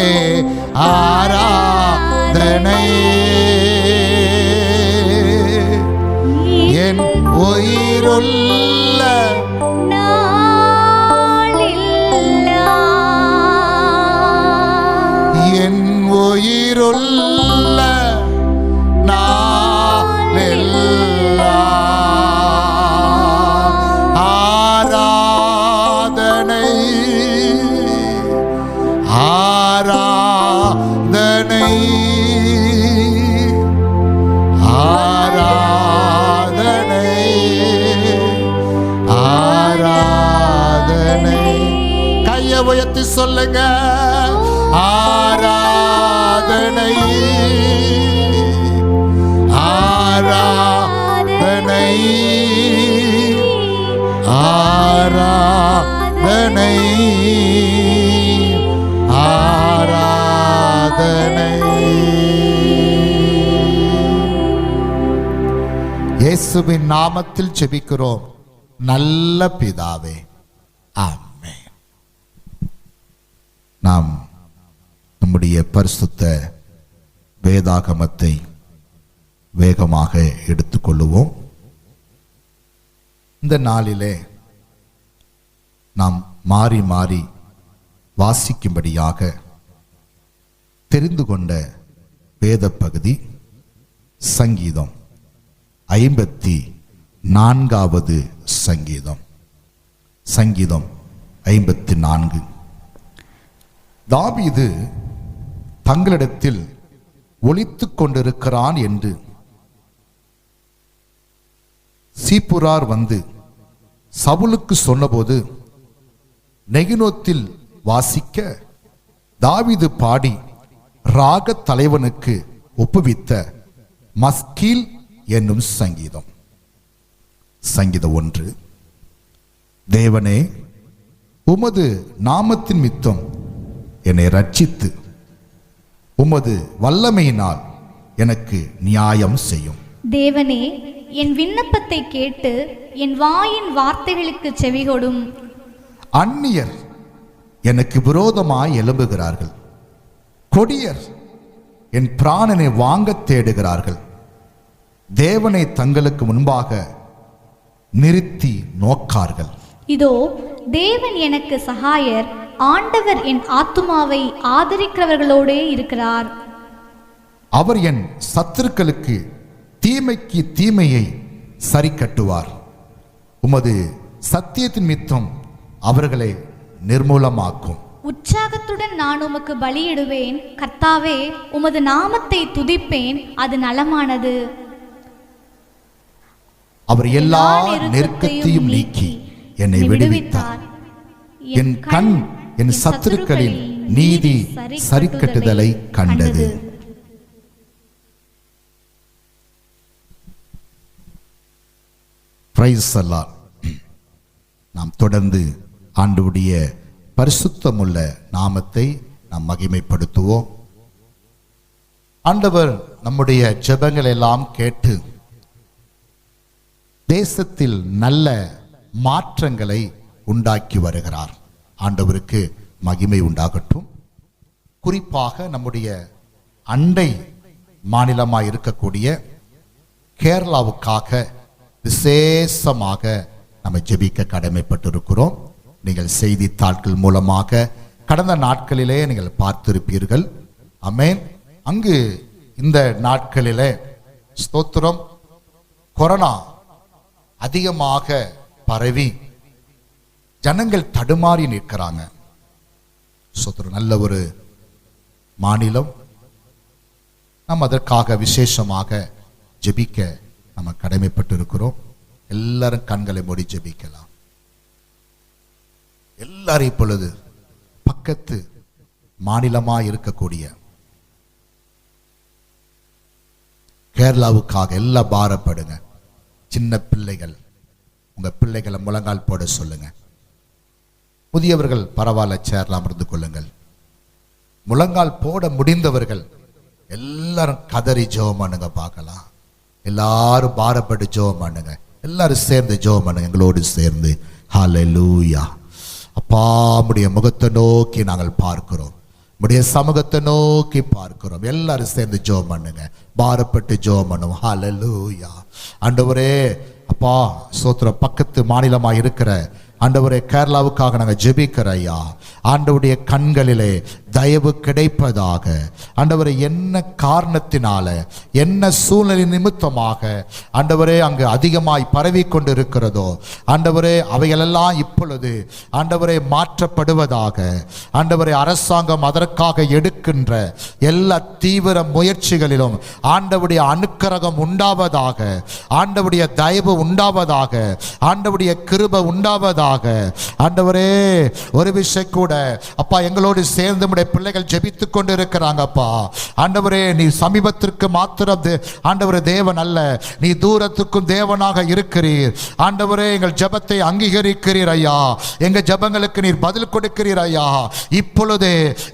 ஆராதனை, என் உயிருள்ள நாளெல்லாம், என் உயிருள்ள நாளெல்லாம் ஆராதனை, ஆராதனை, ஆராதனை, ஆராதனை. கையை உயர்த்தி சொல்லுங்க. ஆராதனை, ஆராதனை, ஆராதனை, ஆராதனை. இயேசுவின் நாமத்தில் ஜெபிக்கிறோம் நல்ல பிதாவே, ஆமென். நாம் நம்முடைய பரிசுத்த வேதாகமத்தை வேகமாக எடுத்துக்கொள்ளுவோம். இந்த நாளிலே நாம் மாறி மாறி வாசிக்கும்படியாக தெரிந்து கொண்ட வேத பகுதி சங்கீதம் 54வது சங்கீதம். சங்கீதம் 54. தாவீது தங்களிடத்தில் ஒளித்துக் கொண்டிருக்கிறான் என்று சீப்புரார் வந்து சவுலுக்கு சொன்னபோது நெகினோத்தில் வாசிக்க தாவீது பாடி ராக தலைவனுக்கு ஒப்புவித்த மஸ்கீல் என்னும் சங்கீதம். சங்கீதம் 1. தேவனே, உமது நாமத்தின் மித்தம் என்னை ரட்சித்து உமது வல்லமையினால் எனக்கு நியாயம் செய்யும். தேவனே, என் விண்ணப்பத்தை கேட்டு என் வாயின் வார்த்தைகளுக்கு செவிகொடும். அந்நியர் எனக்கு விரோதமாய் எழும்புகிறார்கள், கொடியர் என் பிராணனை வாங்க தேடுகிறார்கள். தேவனை தங்களுக்கு முன்பாக நிறுத்தி நோக்கார்கள். இதோ, தேவன் எனக்கு சகாயர், ஆண்டவர் என் ஆத்துமாவை ஆதரிக்கிறவர்களோடே இருக்கிறார். அவர் என் சத்துருக்களுக்கு தீமைக்கு தீமையை சரி கட்டுவார். உமது சத்தியத்தின் மித்தம் அவர்களை நிர்மூலமாக்கும். உற்சாகத்துடன் நான் உமக்கு பலியிடுவேன். கர்த்தாவே, உமது நாமத்தை துதிப்பேன், அது நலமானது. அவர் எல்லா நெருக்கத்தையும் நீக்கி என்னை விடுவித்தார். என் கண் என் சத்துருக்களின் நீதி சரிக்கட்டுதலை கண்டது. பிரைஸ் அல்லாஹ். நாம் தொடர்ந்து ஆண்டவருடைய பரிசுத்தமுள்ள நாமத்தை நாம் மகிமைப்படுத்துவோம். ஆண்டவர் நம்முடைய ஜெபங்கள் எல்லாம் கேட்டு தேசத்தில் நல்ல மாற்றங்களை உண்டாக்கி வருகிறார். ஆண்டவருக்கு மகிமை உண்டாகட்டும். குறிப்பாக நம்முடைய அண்டை மாநிலமாக இருக்கக்கூடிய கேரளாவுக்காக விசேஷமாக நம்ம ஜெபிக்க கடமைப்பட்டிருக்கிறோம். நீங்கள் செய்தித்தாள்கள் மூலமாக கடந்த நாட்களிலே நீங்கள் பார்த்திருப்பீர்கள். ஆமென். அங்கு இந்த நாட்களிலே ஸ்தோத்திரம், கொரோனா அதிகமாக பரவி ஜனங்கள் தடுமாறி நிற்கிறாங்க. ஸ்தோத்திரம். நல்ல ஒரு மாநிலம். நாம் அதற்காக விசேஷமாக ஜெபிக்க நம்ம கடமைப்பட்டு இருக்கிறோம். எல்லாரும் கண்களை மூடி ஜெபிக்கலாம். எல்லாரும் இப்பொழுது பக்கத்து மாநிலமாக இருக்கக்கூடிய கேரளாவுக்காக எல்லாம் பாரப்படுங்க. சின்ன பிள்ளைகள், உங்க பிள்ளைகளை முழங்கால் போட சொல்லுங்க. முதியவர்கள் பரவாயில்ல, சேர்லாம் அமர்ந்து கொள்ளுங்கள். முழங்கால் போட முடிந்தவர்கள் எல்லாரும் கதறி ஜெபம் பண்ணுங்க. பார்க்கலாம். எல்லாரும் பாரப்பட்டு ஜெபம் பண்ணுங்க. எல்லாரும் சேர்ந்து ஜெபம் பண்ணுங்க எங்களோடு சேர்ந்து. ஹல்லேலூயா. அப்பா, உம்முடைய முகத்தை நோக்கி நாங்கள் பார்க்கிறோம், உம்முடைய சமூகத்தை நோக்கி பார்க்கிறோம். எல்லாரும் சேர்ந்து ஜெபம் பண்ணுங்க. பாரப்பட்டு ஜெபம் பண்ணுவோம். ஹல்லேலூயா. ஆண்டவரே, அப்பா ஸ்தோத்திரம், பக்கத்து மாநிலமாக இருக்கிற ஆண்டவரே கேரளாவுக்காக நாங்கள் ஜெபிக்கிற ஐயா. ஆண்டவருடைய கண்களிலே தயவு கிடைப்பதாக. ஆண்டவரே, என்ன காரணத்தினால, என்ன சூழ்நிலை நிமித்தமாக ஆண்டவரே அங்கு அதிகமாய் பரவி கொண்டு இருக்கிறதோ ஆண்டவரே, அவைகளெல்லாம் இப்பொழுது ஆண்டவரே மாற்றப்படுவதாக. ஆண்டவரே, அரசாங்கம் அதற்காக எடுக்கின்ற எல்லா தீவிர முயற்சிகளிலும் ஆண்டவருடைய அனுக்கிரகம் உண்டாவதாக, ஆண்டவருடைய தயவு உண்டாவதாக, ஆண்டவருடைய கிருபை உண்டாவதாக. ஆண்டவரே, ஒரு விஷயம் கூட அப்பா எங்களோடு சேர்ந்து பிள்ளைகள் ஜெபித்துக் கொண்டு இருக்கிறாங்க. அப்பா ஆண்டவரே, நீ சமீபத்திற்கு மாத்திரம் ஆண்டவரே தேவன் அல்ல, நீ தூரத்துக்கும் தேவனாக இருக்கிறீர். ஆண்டவரே, எங்கள் ஜெபத்தை அங்கீகரிக்கிறீர் ஐயா. எங்க ஜெபங்களுக்கு நீர் பதில் கொடுக்கிறீர் ஐயா. இப்பொழுது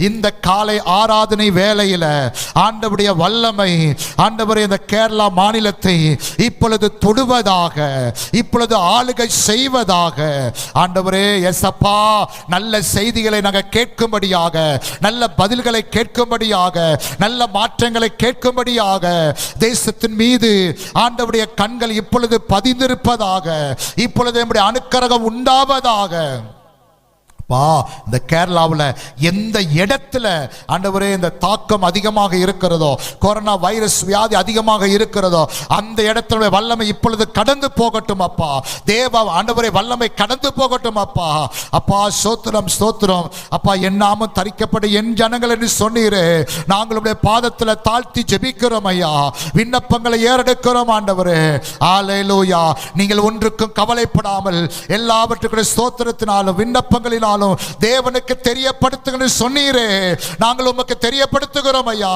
இந்த காலை ஆராதனை வேளையில ஆண்டவருடைய வல்லமை ஆண்டவரே இந்த கேரளா மாநிலத்தை இப்பொழுது தொடுவதாக, இப்பொழுது ஆளுகை செய்வதாக. ஆண்டவரே, எஸ்அப்பா, நல்ல செய்திகளை நாங்கள் கேட்கும்படியாக, நல்ல பதில்களை கேட்கும்படியாக, நல்ல மாற்றங்களை கேட்கும்படியாக தேசத்தின் மீது ஆண்டவருடைய கண்கள் இப்பொழுது பதிந்திருப்பதாக, இப்பொழுது நம்முடைய அனுக்கிரகம் உண்டாவதாக. இந்த கேரளாவில் எந்த இடத்துல ஆண்டவரே இந்த தாக்கம் அதிகமாக இருக்கிறதோ, கொரோனா வைரஸ் வியாதி அதிகமாக இருக்கிறதோ, அந்த இடத்துல வல்லமை இப்பொழுது கடந்து போகட்டும் அப்பா. தேவ ஆண்டவரே வல்லமை கடந்து போகட்டும் அப்பா. அப்பா ஸ்தோத்திரம் ஸ்தோத்திரம் அப்பா. என் நாமம் தரிக்கப்பட்ட என் ஜனங்கள் என்று சொன்னீரே, நாங்களுடைய பாதத்தில் தாழ்த்தி ஜெபிக்கிறோம் ஐயா. விண்ணப்பங்களை ஏறெடுக்கிறோம் ஆண்டவரே. ஹல்லேலூயா. நீங்கள் ஒன்றுக்கும் கவலைப்படாமல் எல்லாவற்றுக்கும் ஸ்தோத்திரத்தினாலும் விண்ணப்பங்களினாலும் தேவனுக்கு தெரியப்படுத்துங்க சொன்னீரே, நாங்கள் உமக்கு தெரியப்படுத்துகிறோம் ஐயா.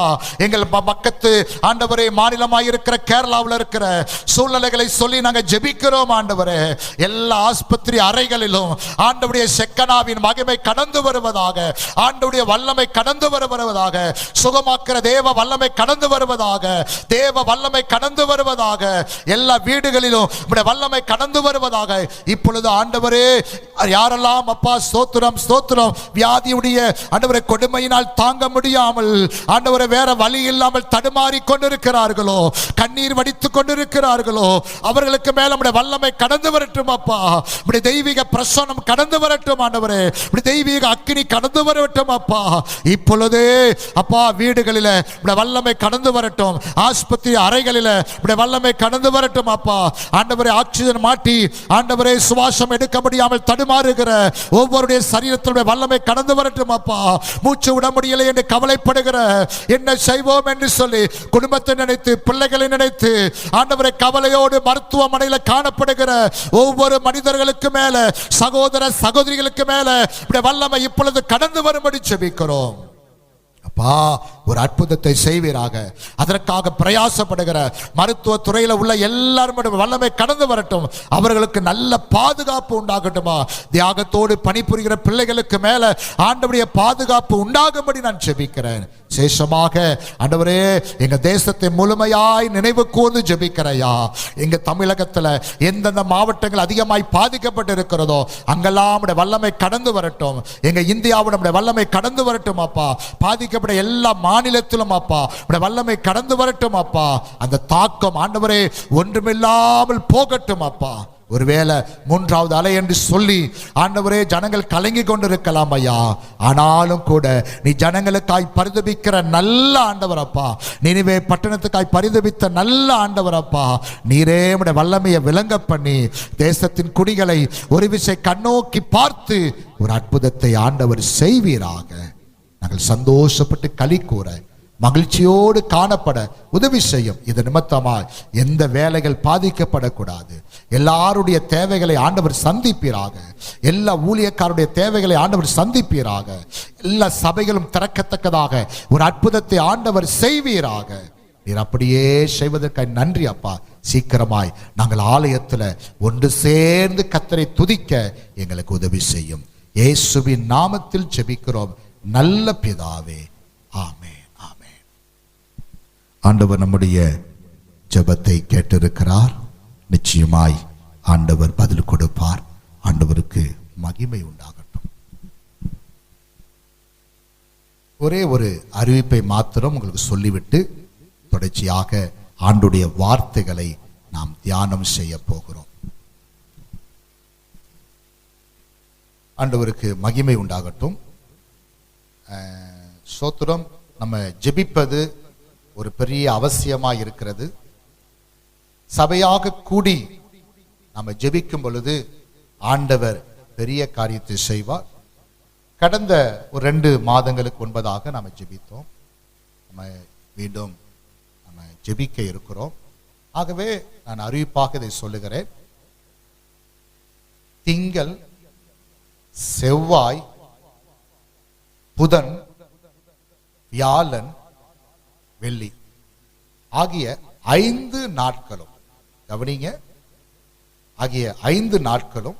எங்கள் பக்கத்து ஆண்டவரே மாநிலமாக இருக்கிற கேரளாவில் இருக்கிற சூழ்நிலைகளை சொல்லி நாங்கள் ஜெபிக்கிறோம் ஆண்டவரே. எல்லா ஆஸ்பத்திரி அறைகளிலும் ஆண்டவருடைய செக்கனாவின் மகிமை கடந்து வருவதாக, ஆண்டவருடைய வல்லமை கடந்து வருவதாக, சுகமாக்குற தேவ வல்லமை கடந்து வருவதாக, தேவ வல்லமை கடந்து வருவதாக, எல்லா வீடுகளிலும் வல்லமை கடந்து வருவதாக. இப்பொழுது ஆண்டவரே யாரெல்லாம் அப்பா ஸ்தோத்திரம் ஸ்தோத்திரம் வியாதியுடைய ஆண்டவரை கொடுமையினால் தாங்க முடியாமல் ஆண்டவரை வேற வழி இல்லாமல் தடுமாறி கொண்டிருக்கிறார்களோ, கண்ணீர் வடித்துக் கொண்டிருக்கிறார்களோ, அவர்களுக்கு மேல நம்முடைய வல்லமை கடந்து வரட்டும் அப்பா. நம்முடைய தெய்வீக பிரசன்னம் கடந்து வரட்டும் ஆண்டவரே. நம்முடைய தெய்வீக அக்கினி கடந்து வரட்டும் அப்பா. இப்பொழுதே அப்பா வீடுகளில் நம்முடைய வல்லமை கடந்து வரட்டும், ஆஸ்பத்திரி அறைகளில் நம்முடைய வல்லமை கடந்து வரட்டும் அப்பா. ஆண்டவரே ஆக்சிஜன் மாட்டி ஆண்டவரே சுவாசம் எடுக்க முடியாமல் தடுமாறுகிற ஒவ்வொருடைய சரீரத்தினுடைய வல்லமை கடந்து வரட்டும் அப்பா. மூச்சு விட முடியலை என்று கவலைப்படுகிற, என்ன செய்வோம் என்று சொல்லி குடும்பத்தை நினைத்து பிள்ளைகளை நினைத்து ஆண்டவரை கவலையோடு மருத்துவமனையில் காணப்படுகிற ஒவ்வொரு மனிதர்களுக்கு மேல, சகோதர சகோதரிகளுக்கு மேல வல்லமை இப்பொழுது கடந்து வரும்படி ஜெபிக்கிறோம் அப்பா. ஒரு அற்புதத்தை செய்வீராக. அதற்காக பிரயாசப்படுகிற மருத்துவ துறையில் உள்ள எல்லாரும் வல்லமை கடந்து வரட்டும். அவர்களுக்கு நல்ல பாதுகாப்பு உண்டாகட்டுமா. தியாகத்தோடு பணிபுரிகிற பிள்ளைகளுக்கு மேல ஆண்டவருடைய பாதுகாப்பு உண்டாகும்படி நான் ஜெபிக்கிறேன். சேஷமாக ஆண்டவரே எங்க தேசத்தை முழுமையாய் நினைவு கூர்ந்து ஜெபிக்கிறையா. எங்க தமிழகத்தில் எந்தெந்த மாவட்டங்கள் அதிகமாய் பாதிக்கப்பட்டு இருக்கிறதோ அங்கெல்லாம் வல்லமை கடந்து வரட்டும். எங்க இந்தியாவோட வல்லமை கடந்து வரட்டும் அப்பா. பாதிக்கப்பட்ட எல்லா மாநிலத்திலும் அப்பா வல்லமை கடந்து வரட்டும் அப்பா. அந்த தாக்கம் ஆண்டவரே ஒன்றுமில்லாமல் போகட்டும் அப்பா. ஒருவேளை மூன்றாவது அலை என்று சொல்லி ஆண்டவரே ஜனங்கள் கலங்கி கொண்டிருக்கலாம் ஐயா. ஆனாலும் கூட நீ ஜனங்களுக்காய் பரிதபிக்கிற நல்ல ஆண்டவர் அப்பா. நினிவே பட்டணத்துக்காய் பரிதபித்த நல்ல ஆண்டவர் அப்பா. நீரே உடைய வல்லமையை விளங்க பண்ணி தேசத்தின் குடிகளை ஒரு விசை கண்ணோக்கி பார்த்து ஒரு அற்புதத்தை ஆண்டவர் செய்வீராக. நாங்கள் சந்தோஷப்பட்டு களி கூற மகிழ்ச்சியோடு காணப்பட உதவி செய்யும். இது நிமித்தமாய் எந்த வேலைகள் பாதிக்கப்படக்கூடாது. எல்லாருடைய தேவைகளை ஆண்டவர் சந்திப்பீராக. எல்லா ஊழியக்காருடைய தேவைகளை ஆண்டவர் சந்திப்பீராக. எல்லா சபைகளும் திறக்கத்தக்கதாக ஒரு அற்புதத்தை ஆண்டவர் செய்வீராக. நீர் அப்படியே செய்வதற்காக நன்றி அப்பா. சீக்கிரமாய் நாங்கள் ஆலயத்தில் ஒன்று சேர்ந்து கர்த்தரை துதிக்க எங்களுக்கு உதவி செய்யும். இயேசுவின் நாமத்தில் ஜெபிக்கிறோம் நல்ல பிதாவே, ஆமென். ஆண்டவர் நம்முடைய ஜெபத்தை கேட்டிருக்கிறார். நிச்சயமாய் ஆண்டவர் பதில் கொடுப்பார். ஆண்டவருக்கு மகிமை உண்டாகட்டும். ஒரே ஒரு அறிவிப்பை மாத்திரம் உங்களுக்கு சொல்லிவிட்டு தொடர்ச்சியாக ஆண்டுடைய வார்த்தைகளை நாம் தியானம் செய்ய போகிறோம். ஆண்டவருக்கு மகிமை உண்டாகட்டும். ஸ்தோத்திரம். நம்ம ஜெபிப்பது ஒரு பெரிய அவசியமாக இருக்கிறது. சபையாக கூடி நம்ம ஜெபிக்கும் பொழுது ஆண்டவர் பெரிய காரியத்தை செய்வார். கடந்த ஒரு 2 மாதங்களுக்கு முன்பதாக நம்ம ஜெபித்தோம். நம்ம மீண்டும் நம்ம ஜெபிக்க இருக்கிறோம். ஆகவே நான் அறிவிப்பாக இதை சொல்லுகிறேன். திங்கள், செவ்வாய், புதன், வியாழன், வெள்ளி ஆகிய 5 நாட்களும், கவனிங்க, ஆகிய 5 நாட்களும்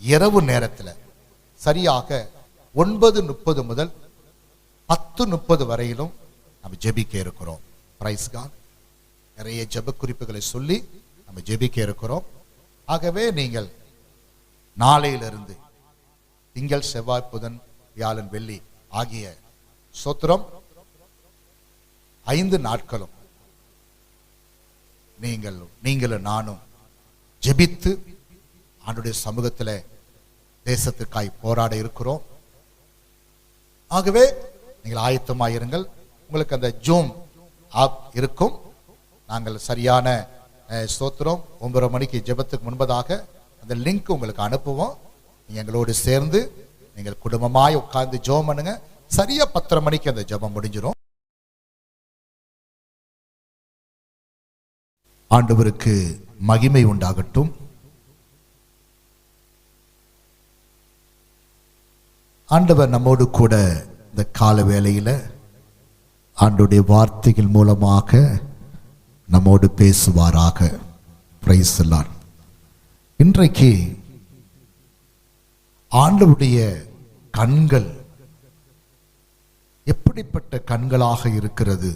இரவு நேரத்தில் சரியாக 9:30 முதல் 10:30 வரையிலும் நம்ம ஜெபிக்க இருக்கிறோம். Praise God. நிறைய ஜெப குறிப்புகளை சொல்லி நம்ம ஜெபிக்க இருக்கிறோம். ஆகவே நீங்கள் நாளையிலிருந்து திங்கள், செவ்வாய், புதன், வியாழன், வெள்ளி ஆகிய ஸ்தோத்திரம் 5 நாட்களும் நீங்களும் நானும் ஜெபித்து ஆண்டுடைய சமூகத்தில் தேசத்துக்காய் போராட இருக்கிறோம். ஆகவே நீங்கள் ஆயத்தமாயிருங்கள். உங்களுக்கு அந்த ஜூம் ஆப் இருக்கும். நாங்கள் சரியான ஸ்தோத்திரம் 9:30 மணிக்கு ஜெபத்துக்கு முன்பதாக அந்த லிங்க் உங்களுக்கு அனுப்புவோம். நீங்கள் எங்களோடு சேர்ந்து நீங்கள் குடும்பமாய் உட்கார்ந்து ஜெபம் பண்ணுங்க. சரியா 10:30 மணிக்கு அந்த ஜெபம் முடிஞ்சிடும். ஆண்டவருக்கு மகிமை உண்டாகட்டும். ஆண்டவர் நம்மோடு கூட இந்த கால வேளையில ஆண்டவருடைய வார்த்தைகள் மூலமாக நம்மோடு பேசுவாராக. Price the Lord. இன்றைக்கு ஆண்டவருடைய கண்கள் எப்படிப்பட்ட கண்களாக இருக்கிறது,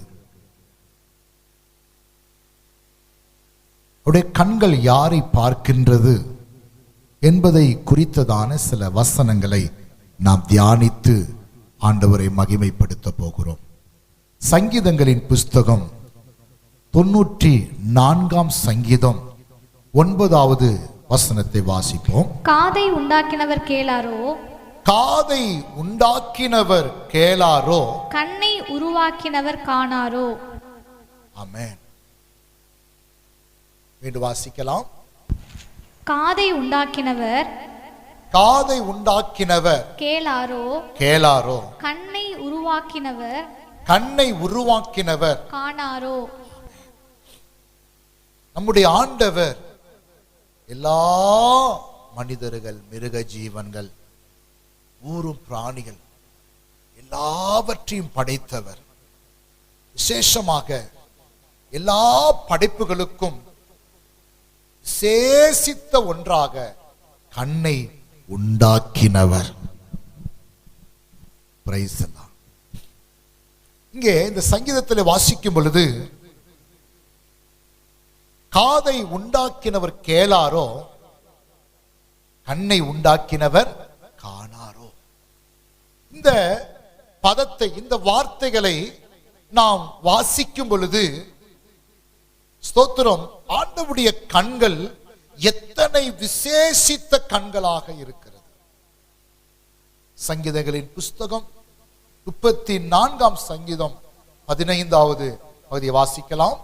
அவருடைய கண்கள் யாரை பார்க்கின்றது என்பதை குறித்ததான சில வசனங்களை நாம் தியானித்து ஆண்டவரை மகிமைப்படுத்த போகிறோம். சங்கீதங்களின் புஸ்தகம் 94 சங்கீதம் 9வது வசனத்தை வாசிப்போம். காதை உண்டாக்கினவர் கேளாரோ, காதை உண்டாக்கினவர் கேளாரோ, கண்ணை உருவாக்கினவர் காணாரோ. ஆமென். மீண்டும் வாசிக்கலாம். காதை உண்டாக்கினவர், காதை உண்டாக்கினவர் கேளாரோ, கேளாரோ, கண்ணை உருவாக்கினவர், கண்ணை உருவாக்கினவர் காணாரோ. நம்முடைய ஆண்டவர் எல்லா மனிதர்கள், மிருக ஜீவன்கள், ஊரும் பிராணிகள் எல்லாவற்றையும் படைத்தவர். விசேஷமாக எல்லா படைப்புகளுக்கும் விசேஷித்த ஒன்றாக கண்ணை உண்டாக்கினவர். Price the Lord. இங்கே இந்த சங்கீதத்தில் வாசிக்கும் பொழுது காதை உண்டாக்கினவர் கேளாரோ, கண்ணை உண்டாக்கினவர் காணாரோ. இந்த பதத்தை, இந்த வார்த்தைகளை நாம் வாசிக்கும் பொழுது ஸ்தோத்திரம், ஆண்டவருடைய கண்கள் எத்தனை விசேஷித்த கண்களாக இருக்கிறது. சங்கீதங்களின் புஸ்தகம் 34 சங்கீதம் 15வது பகுதியை வாசிக்கலாம்.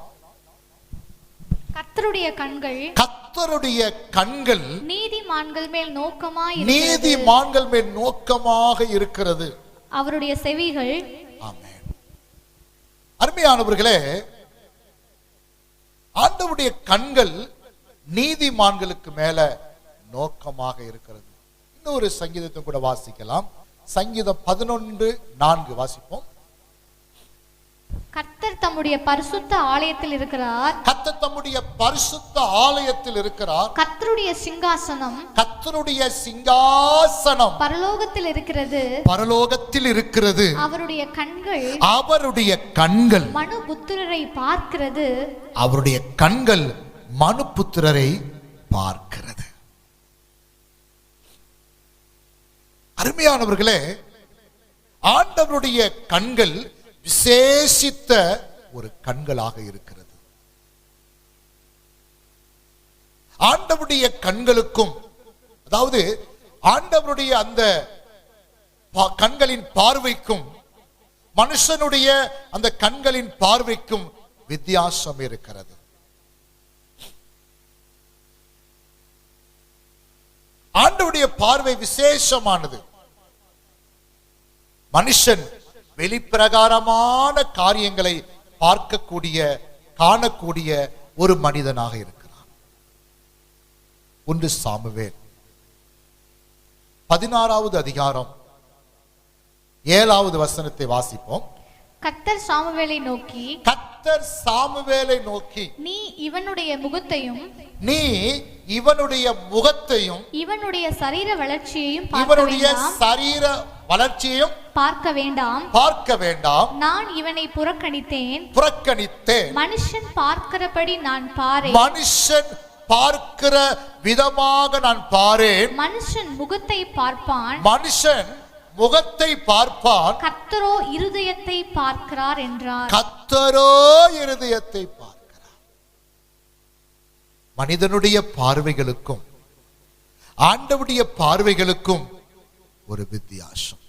கர்த்தருடைய கண்கள், கர்த்தருடைய கண்கள் நீதிமான்கள் மேல் நோக்கமாய், நீதிமான்கள் மேல் நோக்கமாக இருக்கிறது. அவருடைய செவிகள், ஆமென். அருமையானவர்களே, ஆண்டவருடைய கண்கள் நீதிமான்களுக்கு மேல நோக்கமாக இருக்கிறது. இன்னொரு சங்கீதத்தை கூட வாசிக்கலாம். சங்கீதம் 11:4 வாசிப்போம். கர்த்தர் தம்முடைய பரிசுத்த ஆலயத்தில் இருக்கிறார், கர்த்தர் தம்முடைய பரிசுத்த ஆலயத்தில் இருக்கிறார். கர்த்தருடைய சிங்காசனம், கர்த்தருடைய சிங்காசனம் பரலோகத்தில் இருக்கிறது, பரலோகத்தில் இருக்கிறது. அவருடைய கண்கள், அவருடைய கண்கள் மனுபுத்திரரை பார்க்கிறது, அவருடைய கண்கள் மனுபுத்திரரை பார்க்கிறது. அருமையானவர்களே, ஆண்டவருடைய கண்கள் விசேஷித்த ஒரு கண்களாக இருக்கிறது. ஆண்டவருடைய கண்களுக்கும், அதாவது ஆண்டவருடைய அந்த கண்களின் பார்வைக்கும் மனுஷனுடைய அந்த கண்களின் பார்வைக்கும் வித்தியாசம் இருக்கிறது. ஆண்டவருடைய பார்வை விசேஷமானது. மனுஷன் வெளிப்பிரகாரமான காரியங்களை பார்க்கக்கூடிய, காணக்கூடிய ஒரு மனிதனாக இருக்கிறான். 1 சாமுவேல் 16வது அதிகாரம் 7வது வசனத்தை வாசிப்போம். கர்த்தர் சாமுவேலை நோக்கி, கர்த்தர் சாமுவேலை நோக்கி, நீ இவனுடைய முகத்தையும், நீ இவனுடைய முகத்தையும், இவனுடைய சரீர வளர்ச்சியையும் இவனுடைய சரீர வளர்ச்சியையும் பார்க்க வேண்டாம், பார்க்க வேண்டாம். நான் இவனை புறக்கணித்தேன், புறக்கணித்தேன். மனுஷன் பார்க்கிறபடி நான் பாரேன், மனுஷன் பார்க்கிற விதமாக நான் பாரேன். மனுஷன் முகத்தை பார்ப்பான், மனுஷன் முகத்தை பார்ப்பான், கர்த்தரோ இருதயத்தை பார்க்கிறார் என்றார். கர்த்தரோ இருதயத்தை பார்க்கிறார். மனிதனுடைய பார்வைகளுக்கும் ஆண்டவருடைய பார்வைகளுக்கும் ஒரு வித்தியாசம்.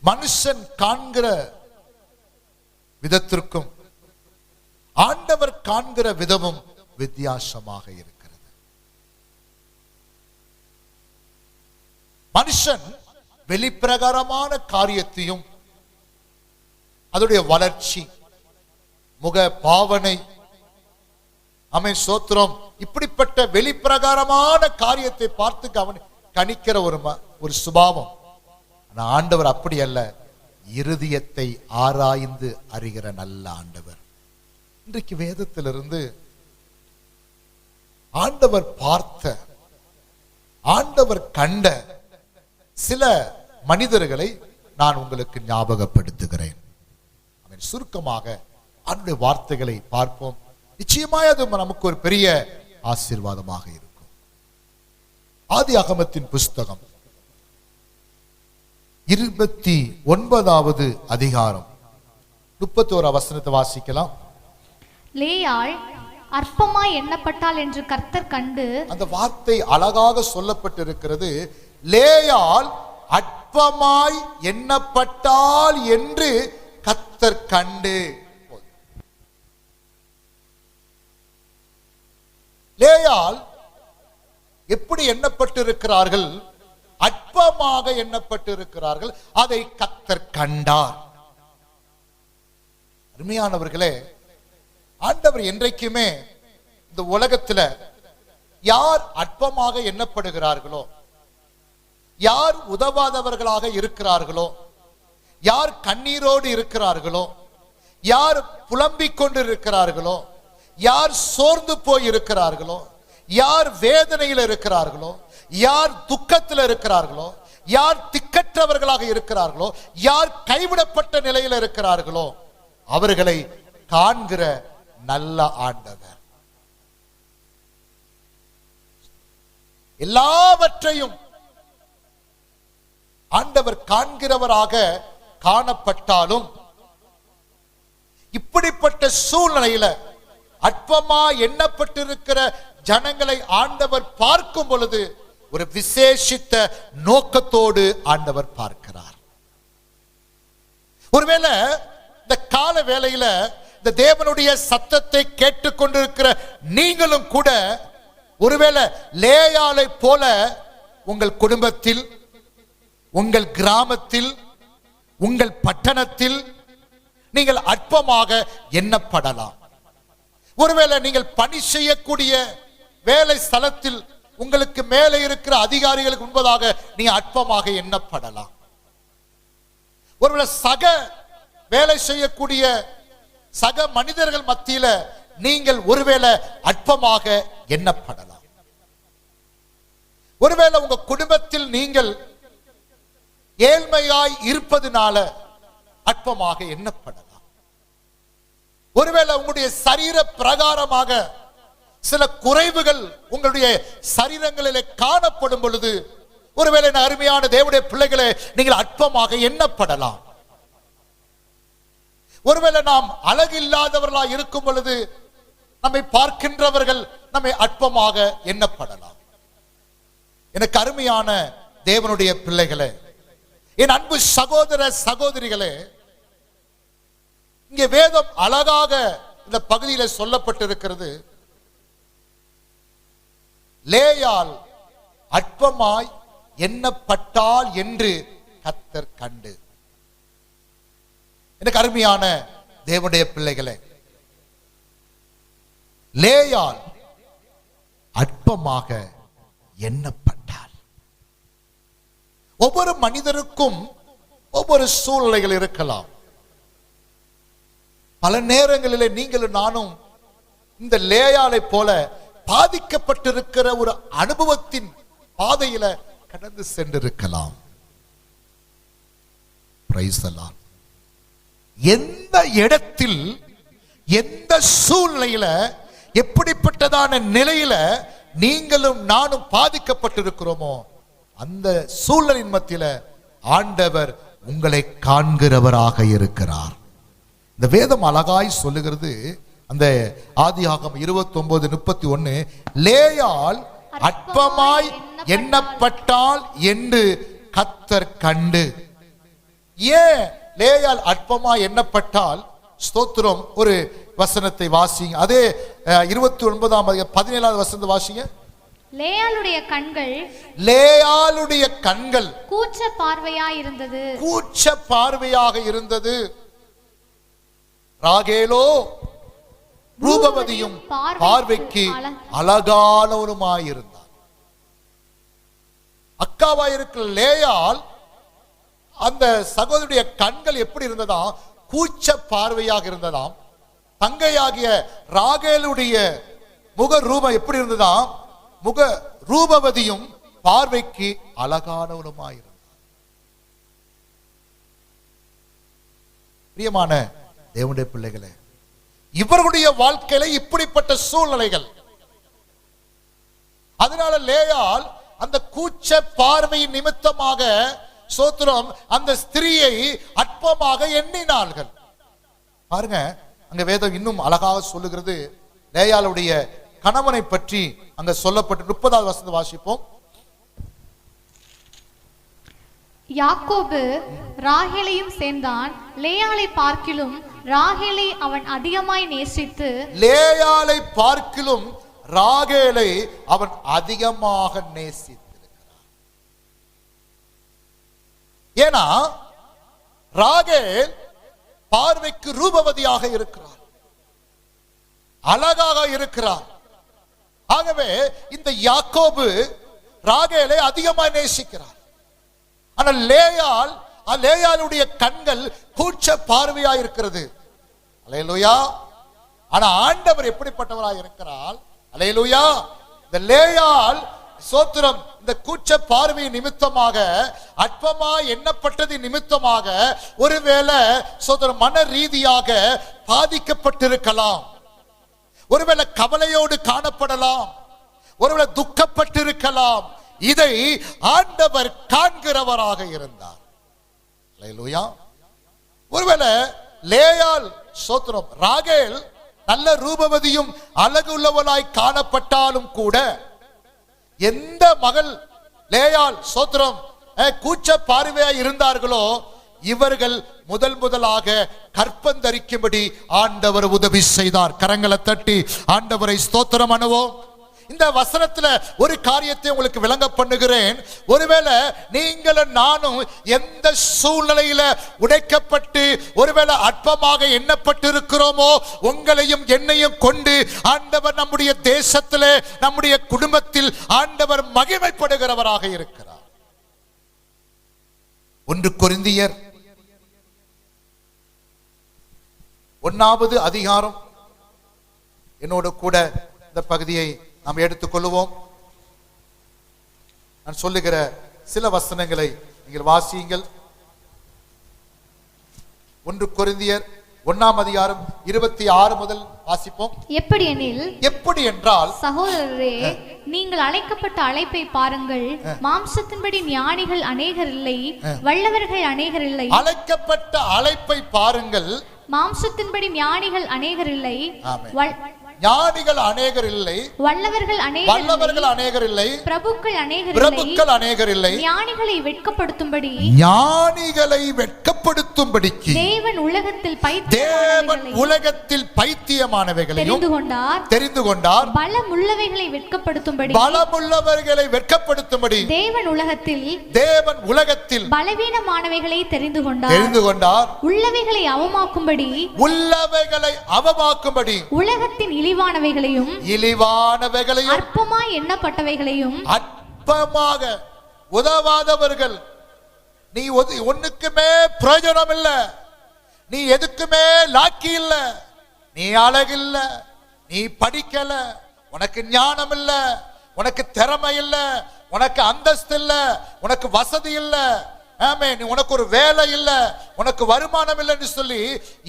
மனுஷன் காண்கிற விதத்திற்கும் ஆண்டவர் காண்கிற விதமும் வித்தியாசமாக இருக்கிறது. மனுஷன் வெளிப்பிரகாரமான காரியத்தையும் அதோடைய வளர்ச்சி, முக பாவனை, சோத்திரம், இப்படிப்பட்ட வெளிப்பிரகாரமான காரியத்தை பார்த்து கணிக்கிற ஒரு சுபாவம். ஆண்டவர் அப்படி அல்ல, இருதயத்தை ஆராய்ந்து அறிகிற நல்ல ஆண்டவர். இன்றைக்கு வேதத்திலிருந்து ஆண்டவர் பார்த்த, ஆண்டவர் கண்ட சில மனிதர்களை நான் உங்களுக்கு ஞாபகப்படுத்துகிறேன். சுருக்கமாக அவருடைய வார்த்தைகளை பார்ப்போம். நிச்சயமாய் அது நமக்கு ஒரு பெரிய ஆசீர்வாதமாக இருக்கும். ஆதியாகமத்தின் புஸ்தகம் 29வது அதிகாரம் 31 வசனத்தை வாசிக்கலாம். லேயாள் அற்பமாய் எண்ணப்பட்டாள் என்று கர்த்தர் கண்டு, அந்த வார்த்தை அழகாக சொல்லப்பட்டிருக்கிறது. லேயாள் அற்பமாய் எண்ணப்பட்டாள் என்று கர்த்தர் கண்டு. லேயாள் எப்படி எண்ணப்பட்டிருக்கிறார்கள்? அற்பமாக எண்ணப்பட்டிருக்கிறார்கள். அதை கர்த்தர் கண்டார். அருமையானவர்களே, ஆண்டவர் என்றைக்குமே இந்த உலகத்துல யார் அற்பமாக எண்ணப்படுகிறார்களோ, யார் உதவாதவர்களாக இருக்கிறார்களோ, யார் கண்ணீரோடு இருக்கிறார்களோ, யார் புலம்பிக் கொண்டு இருக்கிறார்களோ, யார் சோர்ந்து போய் இருக்கிறார்களோ, யார் வேதனையில் இருக்கிறார்களோ, யார் துக்கத்தில் இருக்கிறார்களோ, யார் திக்கற்றவர்களாக இருக்கிறார்களோ, யார் கைவிடப்பட்ட நிலையில் இருக்கிறார்களோ, அவர்களை காண்கிற நல்ல ஆண்டவர். எல்லாவற்றையும் ஆண்டவர் காண்கிறவராக காணப்பட்டாலும், இப்படிப்பட்ட சூழ்நிலையில அற்பமா எண்ணப்பட்டிருக்கிற ஜனங்களை ஆண்டவர் பார்க்கும் பொழுது ஒரு விசேஷித்த நோக்கத்தோடு ஆண்டவர் பார்க்கிறார். ஒருவேளை இந்த கால வேளையில இந்த தேவனுடைய சத்தத்தை கேட்டுக்கொண்டிருக்கிற நீங்களும் கூட ஒருவேளை லேயாளை போல உங்கள் குடும்பத்தில், உங்கள் கிராமத்தில், உங்கள் பட்டணத்தில் நீங்கள் அற்பமாக எண்ணப்படலாம். ஒருவேளை நீங்கள் பணி செய்யக்கூடிய வேலை ஸ்தலத்தில் உங்களுக்கு மேலே இருக்கிற அதிகாரிகளுக்கு முன்பதாக நீங்க அற்பமாக எண்ணப்படலாம். ஒருவேளை சக வேலை செய்யக்கூடிய சக மனிதர்கள் மத்தியில நீங்கள் ஒருவேளை அற்பமாக எண்ணப்படலாம். ஒருவேளை உங்க குடும்பத்தில் நீங்கள் ஏழ்மையாய் இருப்பதனால அற்பமாக எண்ணப்படலாம். ஒருவேளை உங்களுடைய சரீர பிரகாரமாக சில குறைவுகள் உங்களுடைய சரீரங்களிலே காணப்படும் பொழுது ஒருவேளை அருமையான தேவனுடைய பிள்ளைகளே நீங்கள் அற்பமாக எண்ணப்படலாம். ஒருவேளை நாம் அழகில்லாதவர்களாக இருக்கும் பொழுது நம்மை பார்க்கின்றவர்கள் நம்மை அற்பமாக எண்ணப்படலாம். எனக்கு அருமையான தேவனுடைய பிள்ளைகளே, என் அன்பு சகோதர சகோதரிகளே, இங்கே வேதம் அழகாக இந்த பகுதியில் சொல்லப்பட்டிருக்கிறது. லேயாள் அற்பமாய் எண்ணப்பட்டாள் என்று கர்த்தர் கண்டு. எனக்கு அருமையான தேவனுடைய பிள்ளைகளே, லேயாள் அற்பமாக எண்ணப்பட்டாள். ஒவ்வொரு மனிதருக்கும் ஒவ்வொரு சூழ்நிலைகள் இருக்கலாம். பல நேரங்களிலே நீங்களும் நானும் இந்த லேயாளை போல பாதிக்கப்பட்டிருக்கிற ஒரு அனுபவத்தின் பாதையில கடந்து சென்றிருக்கலாம். Price the Lord. எந்த இடத்தில், எந்த சூழ்நிலையில, எப்படிப்பட்டதான நிலையில நீங்களும் நானும் பாதிக்கப்பட்டிருக்கிறோமோ அந்த சூழ்நிலையின் மத்தியில ஆண்டவர் உங்களை காண்கிறவராக இருக்கிறார். இந்த வேதம் அழகாய் சொல்லுகிறது, அந்த ஆதியாகமம் 29:31, லேயாள் அற்பமாய் எண்ணப்பட்டாள் என்று கர்த்தர் கண்டு. ஏன் லேயாள் அற்பமாய் எண்ணப்பட்டால்? ஸ்தோத்திரம். ஒரு வசனத்தை வாசிங்க. அதே 29:17 வசனத்தை வாசிங்க. லேயாளுடைய கண்கள் கூச்ச பார்வையாக இருந்தது. ராகேலோ ரூபவதியும் பார்வைக்கு அழகானவருமாயிருந்தார். அக்காவாயிருக்கிற லேயாள் அந்த சகோதரியுடைய கண்கள் எப்படி இருந்ததா? கூச்ச பார்வையாக இருந்ததாம். தங்கையாகிய ராகேலுடைய முக ரூபம் எப்படி இருந்ததா? முக ரூபவதியும் பார்வைக்கு அழகானவனுமாயிருந்தார். பிரியமான தேவனுடைய பிள்ளைகளே, இவர்களுடைய வாழ்க்கையில இப்படிப்பட்ட சூழ்நிலைகள். அதனால லேயாள் அந்த கூச்ச பார்வையின் நிமித்தமாக சோத்திரம் அந்த ஸ்திரியை அற்பமாக எண்ணினார்கள். பாருங்க, அங்க வேதம் இன்னும் அழகாக சொல்லுகிறது. லேயாளுடைய கணவனை பற்றி அங்க சொல்லப்பட்டு 30வது வசனத்தை வாசிப்போம். யாக்கோபு ராகேலையும் சேர்ந்தான். லேயாளை பார்க்கிலும் ராகேலை அவன் அதிகமாய் நேசித்து, லேயாளை பார்க்கிலும் ராகேலை அவன் அதிகமாக நேசித்திருக்கிறான். ஏன்னா ராகேல் பார்வைக்கு ரூபவதியாக இருக்கிறார், அழகாக இருக்கிறார். ஆகவே இந்த யாக்கோபு ராகேலை அதிகமாக நேசிக்கிறார். ஆனால் லேயாளுடைய கண்கள் கூச்ச பார்வையாக இருக்கிறது. அல்லேலூயா. ஆனா ஆண்டவர் எப்படிப்பட்டவராக இருக்கிறார்? அல்லேலூயா. இந்த லேயாள் சோத்திரம் இந்த கூச்ச பார்வை நிமித்தமாக, அற்பமா எண்ணப்பட்டது நிமித்தமாக ஒருவேளை சோத்திரம் மன ரீதியாக பாதிக்கப்பட்டிருக்கலாம், ஒருவேளை கவலையோடு காணப்படலாம், ஒருவேளை துக்கப்பட்டிருக்கலாம். இதை ஆண்டவர் காண்கிறவராக இருந்தார். அல்லேலூயா. ஒருவேளை லேயாள் சோத்திரம் ராகேல் நல்ல ரூபவதியும் அழகுள்ளவளாய் காணப்பட்டாலும் கூட, எந்த மகள் லேயாள் சோத்திரம் கூச்ச பார்வையாய் இருந்தார்களோ இவர்கள் முதலாக கற்பந்தரிக்கும்படி ஆண்டவர் உதவி செய்தார். கரங்களை தட்டி ஆண்டவரை ஸ்தோத்திரம் பண்ணுவோம். இந்த வசனத்துல ஒரு காரியத்தை உங்களுக்கு விளங்க பண்ணுகிறேன். ஒருவேளை நீங்களும் நானும் எந்த சூழ்நிலையில உடைக்கப்பட்டு ஒருவேளை அற்பமாக எண்ணப்பட்டிருக்கிறோமோ, உங்களையும் என்னையும் கொண்டு ஆண்டவர் நம்முடைய தேசத்திலே நம்முடைய குடும்பத்தில் ஆண்டவர் மகிமைப்படுகிறவராக இருக்கிறார். 1 கொரிந்தியர் 1வது அதிகாரம், என்னோடு கூட இந்த பகுதியை நாம் எடுத்துக்கொள்வோம். நான் சொல்லுகிற சில வசனங்களை நீங்கள் வாசியுங்கள். 1 கொரிந்தியர் 1ஆம் அதிகாரம் 26 முதல் வாசிப்போம். எப்படி என்றால், சகோதரரே, நீங்கள் அழைக்கப்பட்ட அழைப்பை பாருங்கள். மாம்சத்தின்படி ஞானிகள் அநேகர் இல்லை, வல்லவர்கள் அநேகர் இல்லை. அழைக்கப்பட்ட அழைப்பை பாருங்கள். மாம்சத்தின்படி ஞானிகள் அநேகர் இல்லை, ஞானிகள் அநேகர் இல்லை, வல்லவர்கள் அநேகர் இல்லை, பிரபுக்கள் அநேகர் இல்லை. ஞானிகளை வெட்கப்படுத்தும்படிக்கு தேவன் உலகத்தில் பைத்தியமானவைகளையும் தெரிந்து கொண்டார். பலமுள்ளவைகளை வெட்கப்படுத்தும்படி தேவன் உலகத்தில் பலவீனமானவைகளை தெரிந்து கொண்டார். உள்ளவைகளை அவமாக்கும்படி உலகத்தின் இழிவானவைகளையும் அற்பமாய் எண்ணப்பட்டவைகளையும், அற்பமாக உதவாதவர்கள், நீ ஒண்ணுக்குமே பிரயோஜனம் இல்ல, நீ எதுக்குமே லாக்கி இல்ல, நீ அழகில்ல, நீ படிக்கல, உனக்கு ஞானம் இல்ல, உனக்கு திறமை இல்ல, உனக்கு அந்தஸ்து இல்ல, உனக்கு வசதி இல்ல, உனக்கு ஒரு வேலை இல்ல, உனக்கு வருமானம் இல்லை என்று சொல்லி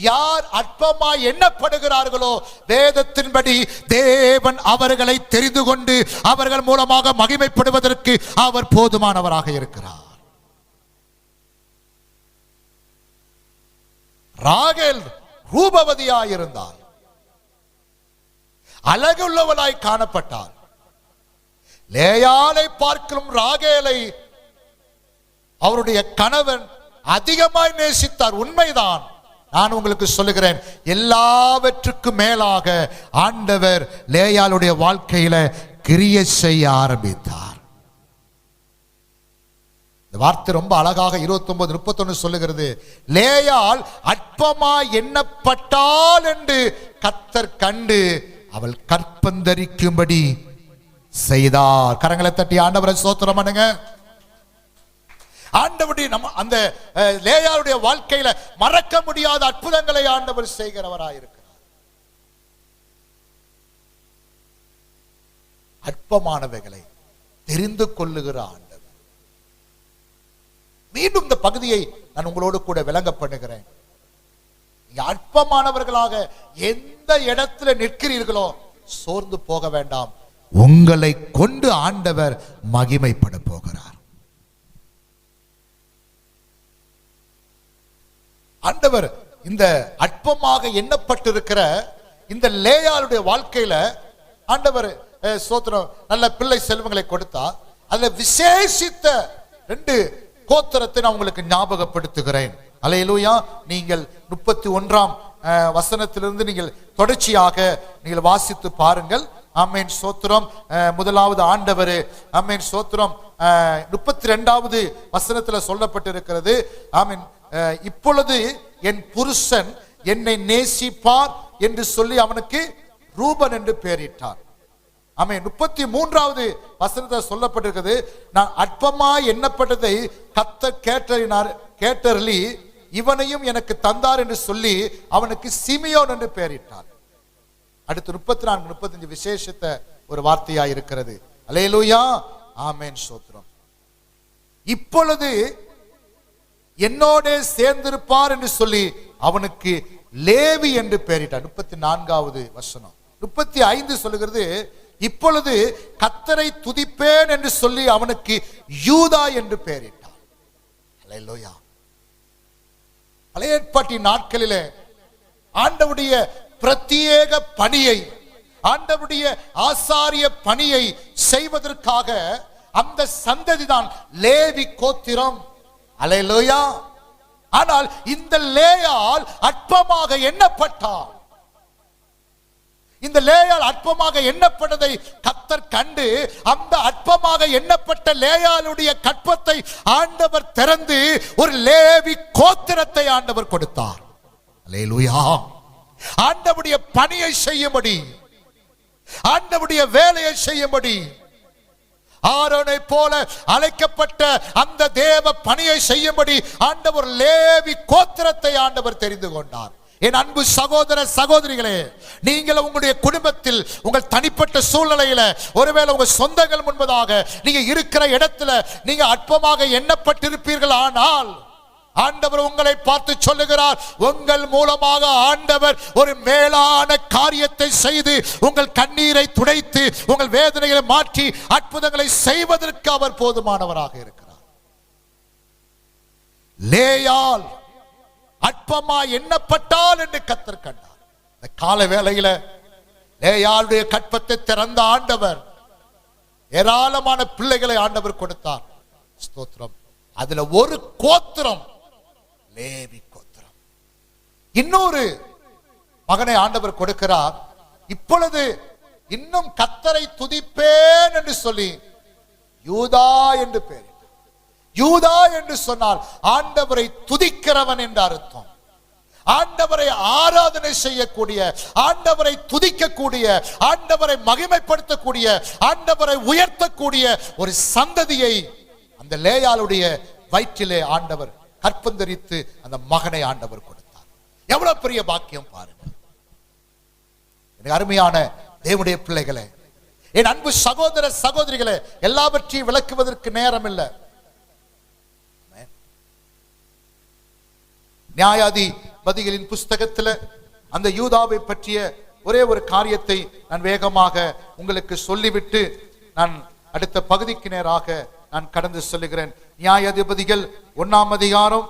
யார் அற்பமாய் எண்ணப்படுகிறார்களோ, வேதத்தின்படி தேவன் அவர்களை தெரிந்து கொண்டு அவர்கள் மூலமாக மகிமைப்படுவதற்கு அவர் போதுமானவராக இருக்கிறார். ராகேல் ரூபவதியாயிருந்தாள், அழகுள்ளவளாய் காணப்பட்டார். லேயாளை பார்க்கும் ராகேலை அவருடைய கணவன் அதிகமாய் நேசித்தார். உண்மைதான். நான் உங்களுக்கு சொல்லுகிறேன், எல்லாவற்றுக்கும் மேலாக ஆண்டவர் லேயாளுடைய வாழ்க்கையில கிரியை செய்ய ஆரம்பித்தார். இந்த வார்த்தை ரொம்ப அழகாக 29:31 சொல்லுகிறது, லேயாள் அற்பமா எண்ணப்பட்டாள் என்று கர்த்தர் கண்டு அவள் கற்பந்தரிக்கும்படி செய்தார். கரங்களை தட்டி ஆண்டவரை ஸ்தோத்திரம் பண்ணுங்க. ஆண்டவருடைய அந்த லேயாளுடைய வாழ்க்கையில மறக்க முடியாத அற்புதங்களை ஆண்டவர் செய்கிறவராயிருக்கிறார். அற்பமானவைகளை தெரிந்து கொள்ளுகிற ஆண்டவர். மீண்டும் இந்த பகுதியை நான் உங்களோடு கூட விளங்க பண்ணுகிறேன். அற்பமானவர்களாக எந்த இடத்துல நிற்கிறீர்களோ சோர்ந்து போக வேண்டாம். உங்களை கொண்டு ஆண்டவர் மகிமைப்பட போகிறார். ஆண்டவர் இந்த அற்பமாக எண்ணப்பட்டிருக்கிற இந்த லேயாளுடைய வாழ்க்கையில ஆண்டவர் சோத்திரம் நல்ல பிள்ளை செல்வங்களை கொடுத்தார். அதுல விசேஷித்த 2 கோத்திரத்தை நான் உங்களுக்கு ஞாபகப்படுத்துகிறேன். அல்லேலூயா. நீங்கள் 31ஆம் வசனத்திலிருந்து நீங்கள் தொடர்ச்சியாக நீங்கள் வாசித்து பாருங்கள். ஆமென் சோத்திரம். முதலாவது ஆண்டவர் ஆமென் சோத்திரம் 32வது வசனத்தில் சொல்லப்பட்டிருக்கிறது. ஆமென். இப்பொழுது என் புருஷன் என்னை நேசிப்பார் என்று சொல்லி அவனுக்கு ரூபன் என்று பெயரிட்டார். ஆமென். 33வது வசனத்தில் சொல்லப்பட்டிருக்கிறது, நான் அற்பமா எண்ணப்பட்டதை கர்த்தர் கேட்டருளி இவனையும் எனக்கு தந்தார் என்று சொல்லி அவனுக்கு சிமியோன் என்று பெயரிட்டார். அடுத்து 34 35 விசேஷத்த ஒரு வார்த்தையாய் இருக்கிறது. அல்லேலூயா. ஆமென் சோத்திரம். இப்பொழுது என்னோட சேர்ந்திருப்பார் என்று சொல்லி அவனுக்கு லேவி என்று பெயரிட்டார். 34வது வசனம். 35 சொல்லுகிறது, இப்பொழுது கர்த்தரை துதிப்பேன் என்று சொல்லி அவனுக்கு யூதா என்று பெயரிட்டார். அல்லேலூயா. பழைய ஏற்பாட்டின் நாட்களிலே ஆண்டவருடைய பிரத்யேக பணியை, ஆண்டவருடைய ஆசாரிய பணியை செய்வதற்காக அந்த சந்ததிதான் லேவி கோத்திரம். அல்லேலூயா. ஆனால் இந்த லேயாள் அற்பமாக எண்ணப்பட்டாள். இந்த லேயாள் அற்பமாக எண்ணப்பட்டதை கர்த்தர் கண்டு அந்த அற்பமாக எண்ணப்பட்ட லேயாளுடைய கற்பத்தை ஆண்டவர் திறந்து ஒரு லேவி கோத்திரத்தை ஆண்டவர் கொடுத்தார். அல்லேலூயா. ஆண்டவருடைய பணியை செய்யும்படி, ஆண்டவருடைய வேலையை செய்யும்படி, ஆரோனை போல அழைக்கப்பட்ட அந்த தேவ பணியை செய்யும்படி ஆண்டவர் லேவி கோத்திரத்தை ஆண்டவர் தெரிந்து கொண்டார். என் அன்பு சகோதர சகோதரிகளே, நீங்கள் உங்களுடைய குடும்பத்தில் உங்கள் தனிப்பட்ட சூழ்நிலையில ஒருவேளை உங்கள் சொந்தங்கள் முன்பதாக நீங்க இருக்கிற இடத்துல நீங்க அற்பமாக எண்ணப்பட்டிருப்பீர்கள். ஆனால் ஆண்டவர் உங்களை பார்த்து சொல்லுகிறார், உங்கள் மூலமாக ஆண்டவர் ஒரு மேலான காரியத்தை செய்து உங்கள் கண்ணீரை துடைத்து உங்கள் வேதனைகளை மாற்றி அற்புதங்களை செய்வதற்கு அவர் போதுமானவராக இருக்கிறார். லேயாள் அற்பமா எண்ணப்பட்டால் என்று கர்த்தர் கண்டார். இந்த கால வேளையில லேயாளுடைய கற்பத்தை திறந்த ஆண்டவர் ஏராளமான பிள்ளைகளை ஆண்டவர் கொடுத்தார். ஸ்தோத்திரம். அதுல ஒரு கோத்திரம் லேவி கோத்திரம். இன்னொரு மகனை ஆண்டவர் கொடுக்கிறார். இப்பொழுது இன்னும் கர்த்தரை துதிப்பேன் என்று சொல்லி யூதா என்று பெயர். யூதா என்று சொன்னால் ஆண்டவரை துதிக்கிறவன் என்று அர்த்தம். ஆண்டவரை ஆராதனை செய்யக்கூடிய, ஆண்டவரை துதிக்கக்கூடிய, ஆண்டவரை மகிமைப்படுத்தக்கூடிய, ஆண்டவரை உயர்த்தக்கூடிய ஒரு சந்ததியை அந்த லேயாளுடைய வயிற்றிலே ஆண்டவர் கற்பந்தரித்து அந்த மகனை ஆண்டவர் கொடுத்தார். எவ்வளவு பெரிய பாக்கியம் பாருங்கள். அருமையான தேவனுடைய பிள்ளைகளே, என் அன்பு சகோதர சகோதரிகளே, எல்லாவற்றையும் விளக்குவதற்கு நேரம் இல்லை. நியாயாதிபதிகளின் புஸ்தகத்தில் அந்த யூதாவை பற்றிய ஒரே ஒரு காரியத்தை நான் வேகமாக உங்களுக்கு சொல்லிவிட்டு நான் அடுத்த பகுதிக்கு நேராக நான் கடந்து சொல்லுகிறேன். நியாயாதிபதிகள் 1ஆம் அதிகாரம்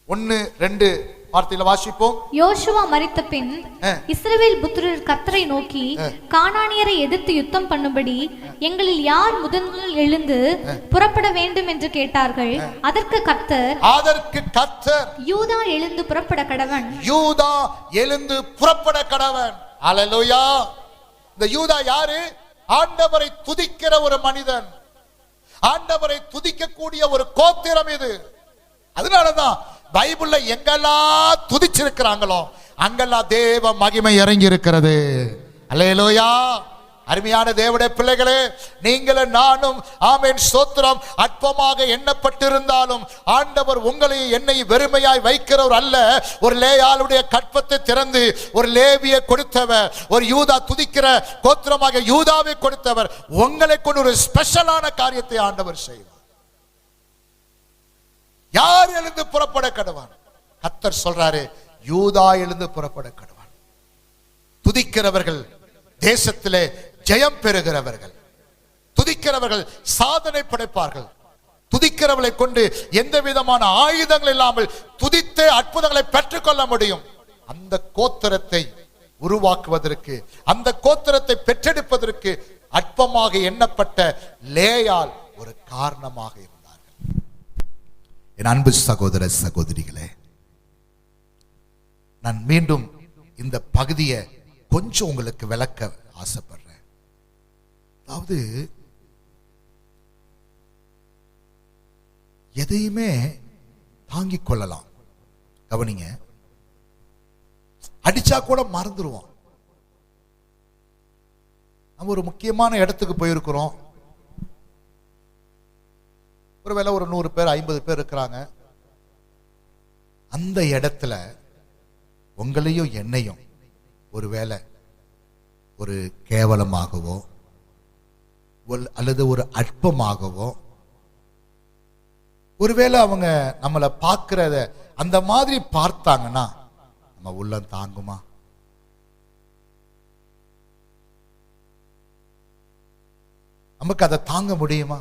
1, 2 வார்த்தையில வாசிப்போம். யோசுவா மரித்த பின் இஸ்ரவேல் புத்திரர் கர்த்தரை நோக்கி, கானானியரை எதிர்த்து யுத்தம் பண்ணும்படி எங்களில் யார் முதல் எழுந்து புறப்பட வேண்டும் என்று கேட்டார்கள். அதற்கு கர்த்தர் யூதா எழுந்து புறப்பட கடவன். யூதா எழுந்து புறப்பட கடவன். அல்லேலூயா. இந்த யூதா யாரு? ஆண்டவரை துதிக்கிற ஒரு மனிதன், ஆண்டவரை துதிக்கக்கூடிய ஒரு கோத்திரம் இது. அதனாலதான் பைபிள்ல எங்கெல்லாம் துதிச்சிருக்கிறாங்களோ அங்கெல்லாம் தேவ மகிமை இறங்கி இருக்கிறது. அல்லேலூயா. அருமையான தேவனுடைய பிள்ளைகளே, நீங்களும் நானும் ஆமென் ஸ்தோத்திரம் அற்பமாக எண்ணப்பட்டிருந்தாலும் ஆண்டவர் உங்களை என்னை வெறுமையாய் வைக்கிறவர் அல்ல. ஒரு லேயாளுடைய கற்பத்தை திறந்து ஒரு லேவியை கொடுத்தவர், ஒரு யூதா துதிக்கிற கோத்திரமாக யூதாவை கொடுத்தவர். உங்களை கொண்டு ஒரு ஸ்பெஷலான காரியத்தை ஆண்டவர் செய்வார். யார் எழுந்து புறப்பட கடவான்? கர்த்தர் சொல்றாரு, யூதா எழுந்து புறப்பட கடவான். துதிக்கிறவர்கள் தேசத்திலே ஜெயம் பெறுகிறவர்கள், துதிக்கிறவர்கள் சாதனை படைப்பார்கள். துதிக்கிறவர்களை கொண்டு எந்த விதமான ஆயுதங்கள் இல்லாமல் துதித்தே அற்புதங்களை பெற்றுக்கொள்ள முடியும். அந்த கோத்திரத்தை உருவாக்குவதற்கு, அந்த கோத்திரத்தை பெற்றெடுப்பதற்கு அற்பமாக எண்ணப்பட்ட லேயாள் ஒரு காரணமாக இருந்தார்கள். என் அன்பு சகோதர சகோதரிகளே, நான் மீண்டும் இந்த பகுதியை கொஞ்சம் உங்களுக்கு விளக்க ஆசைப்படுறேன். அதாவது எதையுமே தாங்கிக் கொள்ளலாம். கவனிங்க, அடிச்சா கூட மறந்துடுவோம். நம்ம ஒரு முக்கியமான இடத்துக்கு போயிருக்கிறோம். ஒருவேளை ஒரு 100 பேர் 50 பேர் இருக்கிறாங்க. அந்த இடத்துல உங்களையும் என்னையும் ஒருவேளை ஒரு கேவலமாகவோ அல்லது ஒரு அற்பமாகவோ, ஒருவேளை அவங்க நம்மளை பார்க்கிறத அந்த மாதிரி பார்த்தாங்கன்னா நம்ம உள்ளம் தாங்குமா? நமக்கு அதை தாங்க முடியுமா?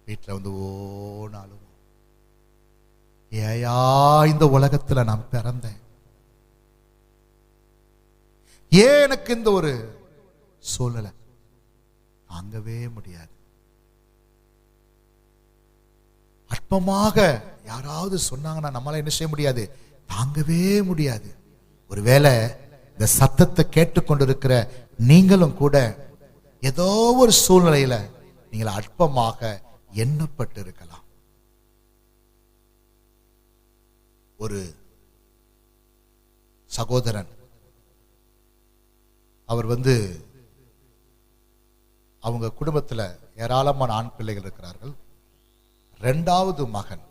வீட்டில் வந்து ஓனாலும் ஏயா இந்த உலகத்துல நான் பிறந்தேன், ஏன் எனக்கு இந்த ஒரு சூழ்நிலை? தாங்கவே முடியாது. அற்பமாக யாராவது சொன்னாங்கன்னா நம்மளால என்ன செய்ய முடியாது? தாங்கவே முடியாது. ஒருவேளை இந்த சத்தத்தை கேட்டுக்கொண்டிருக்கிற நீங்களும் கூட ஏதோ ஒரு சூழ்நிலையில நீங்கள் அற்பமாக எண்ணப்பட்டு இருக்கலாம். ஒரு சகோதரன், அவர் அவங்க குடும்பத்துல ஏராளமான ஆண் பிள்ளைகள் இருக்கிறார்கள். 2வது மகன்,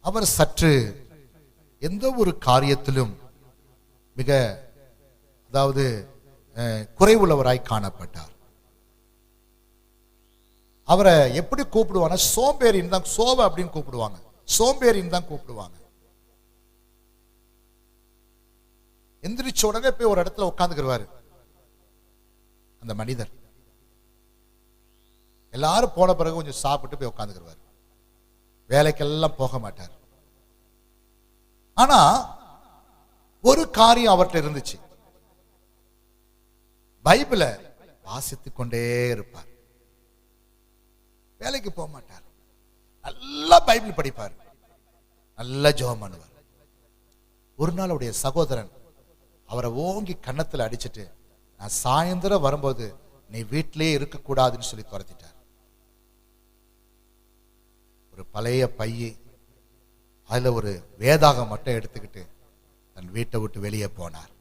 அவர் சற்று எந்த ஒரு காரியத்திலும் மிக அதாவது குறைவுள்ளவராய் காணப்பட்டார். அவரை எப்படி கூப்பிடுவாங்க? சோம்பேறின்னு தான், சோப அப்படின்னு கூப்பிடுவாங்க, சோம்பேறின்னு தான் கூப்பிடுவாங்க. எந்திரிச்ச உடனே போய் ஒரு இடத்துல உட்காந்துக்கிடுவாரு அந்த மனிதர். எல்லாரும் போன பிறகு கொஞ்சம் சாப்பிட்டு போய் உட்காந்துக்கிடுவார். வேலைக்கெல்லாம் போக மாட்டார். ஆனா ஒரு காரியம் அவர்கிட்ட இருந்துச்சு, பைபிளை வாசித்துக் கொண்டே இருப்பார். வேலைக்கு போக மாட்டார், நல்லா பைபிள் படிப்பார், நல்லா ஜெபம் பண்ணுவார். ஒரு நாள் அவருடைய சகோதரன் அவரை ஓங்கி கன்னத்துல அடிச்சுட்டு, நான் சாயந்தரம் வரும்போது நீ வீட்டிலே இருக்கக்கூடாதுன்னு சொல்லி துரத்திட்டார். ஒரு பழைய பையை அதுல ஒரு வேதாகம் மட்டும் எடுத்துக்கிட்டு தன் வீட்டை விட்டு வெளியே போனார்.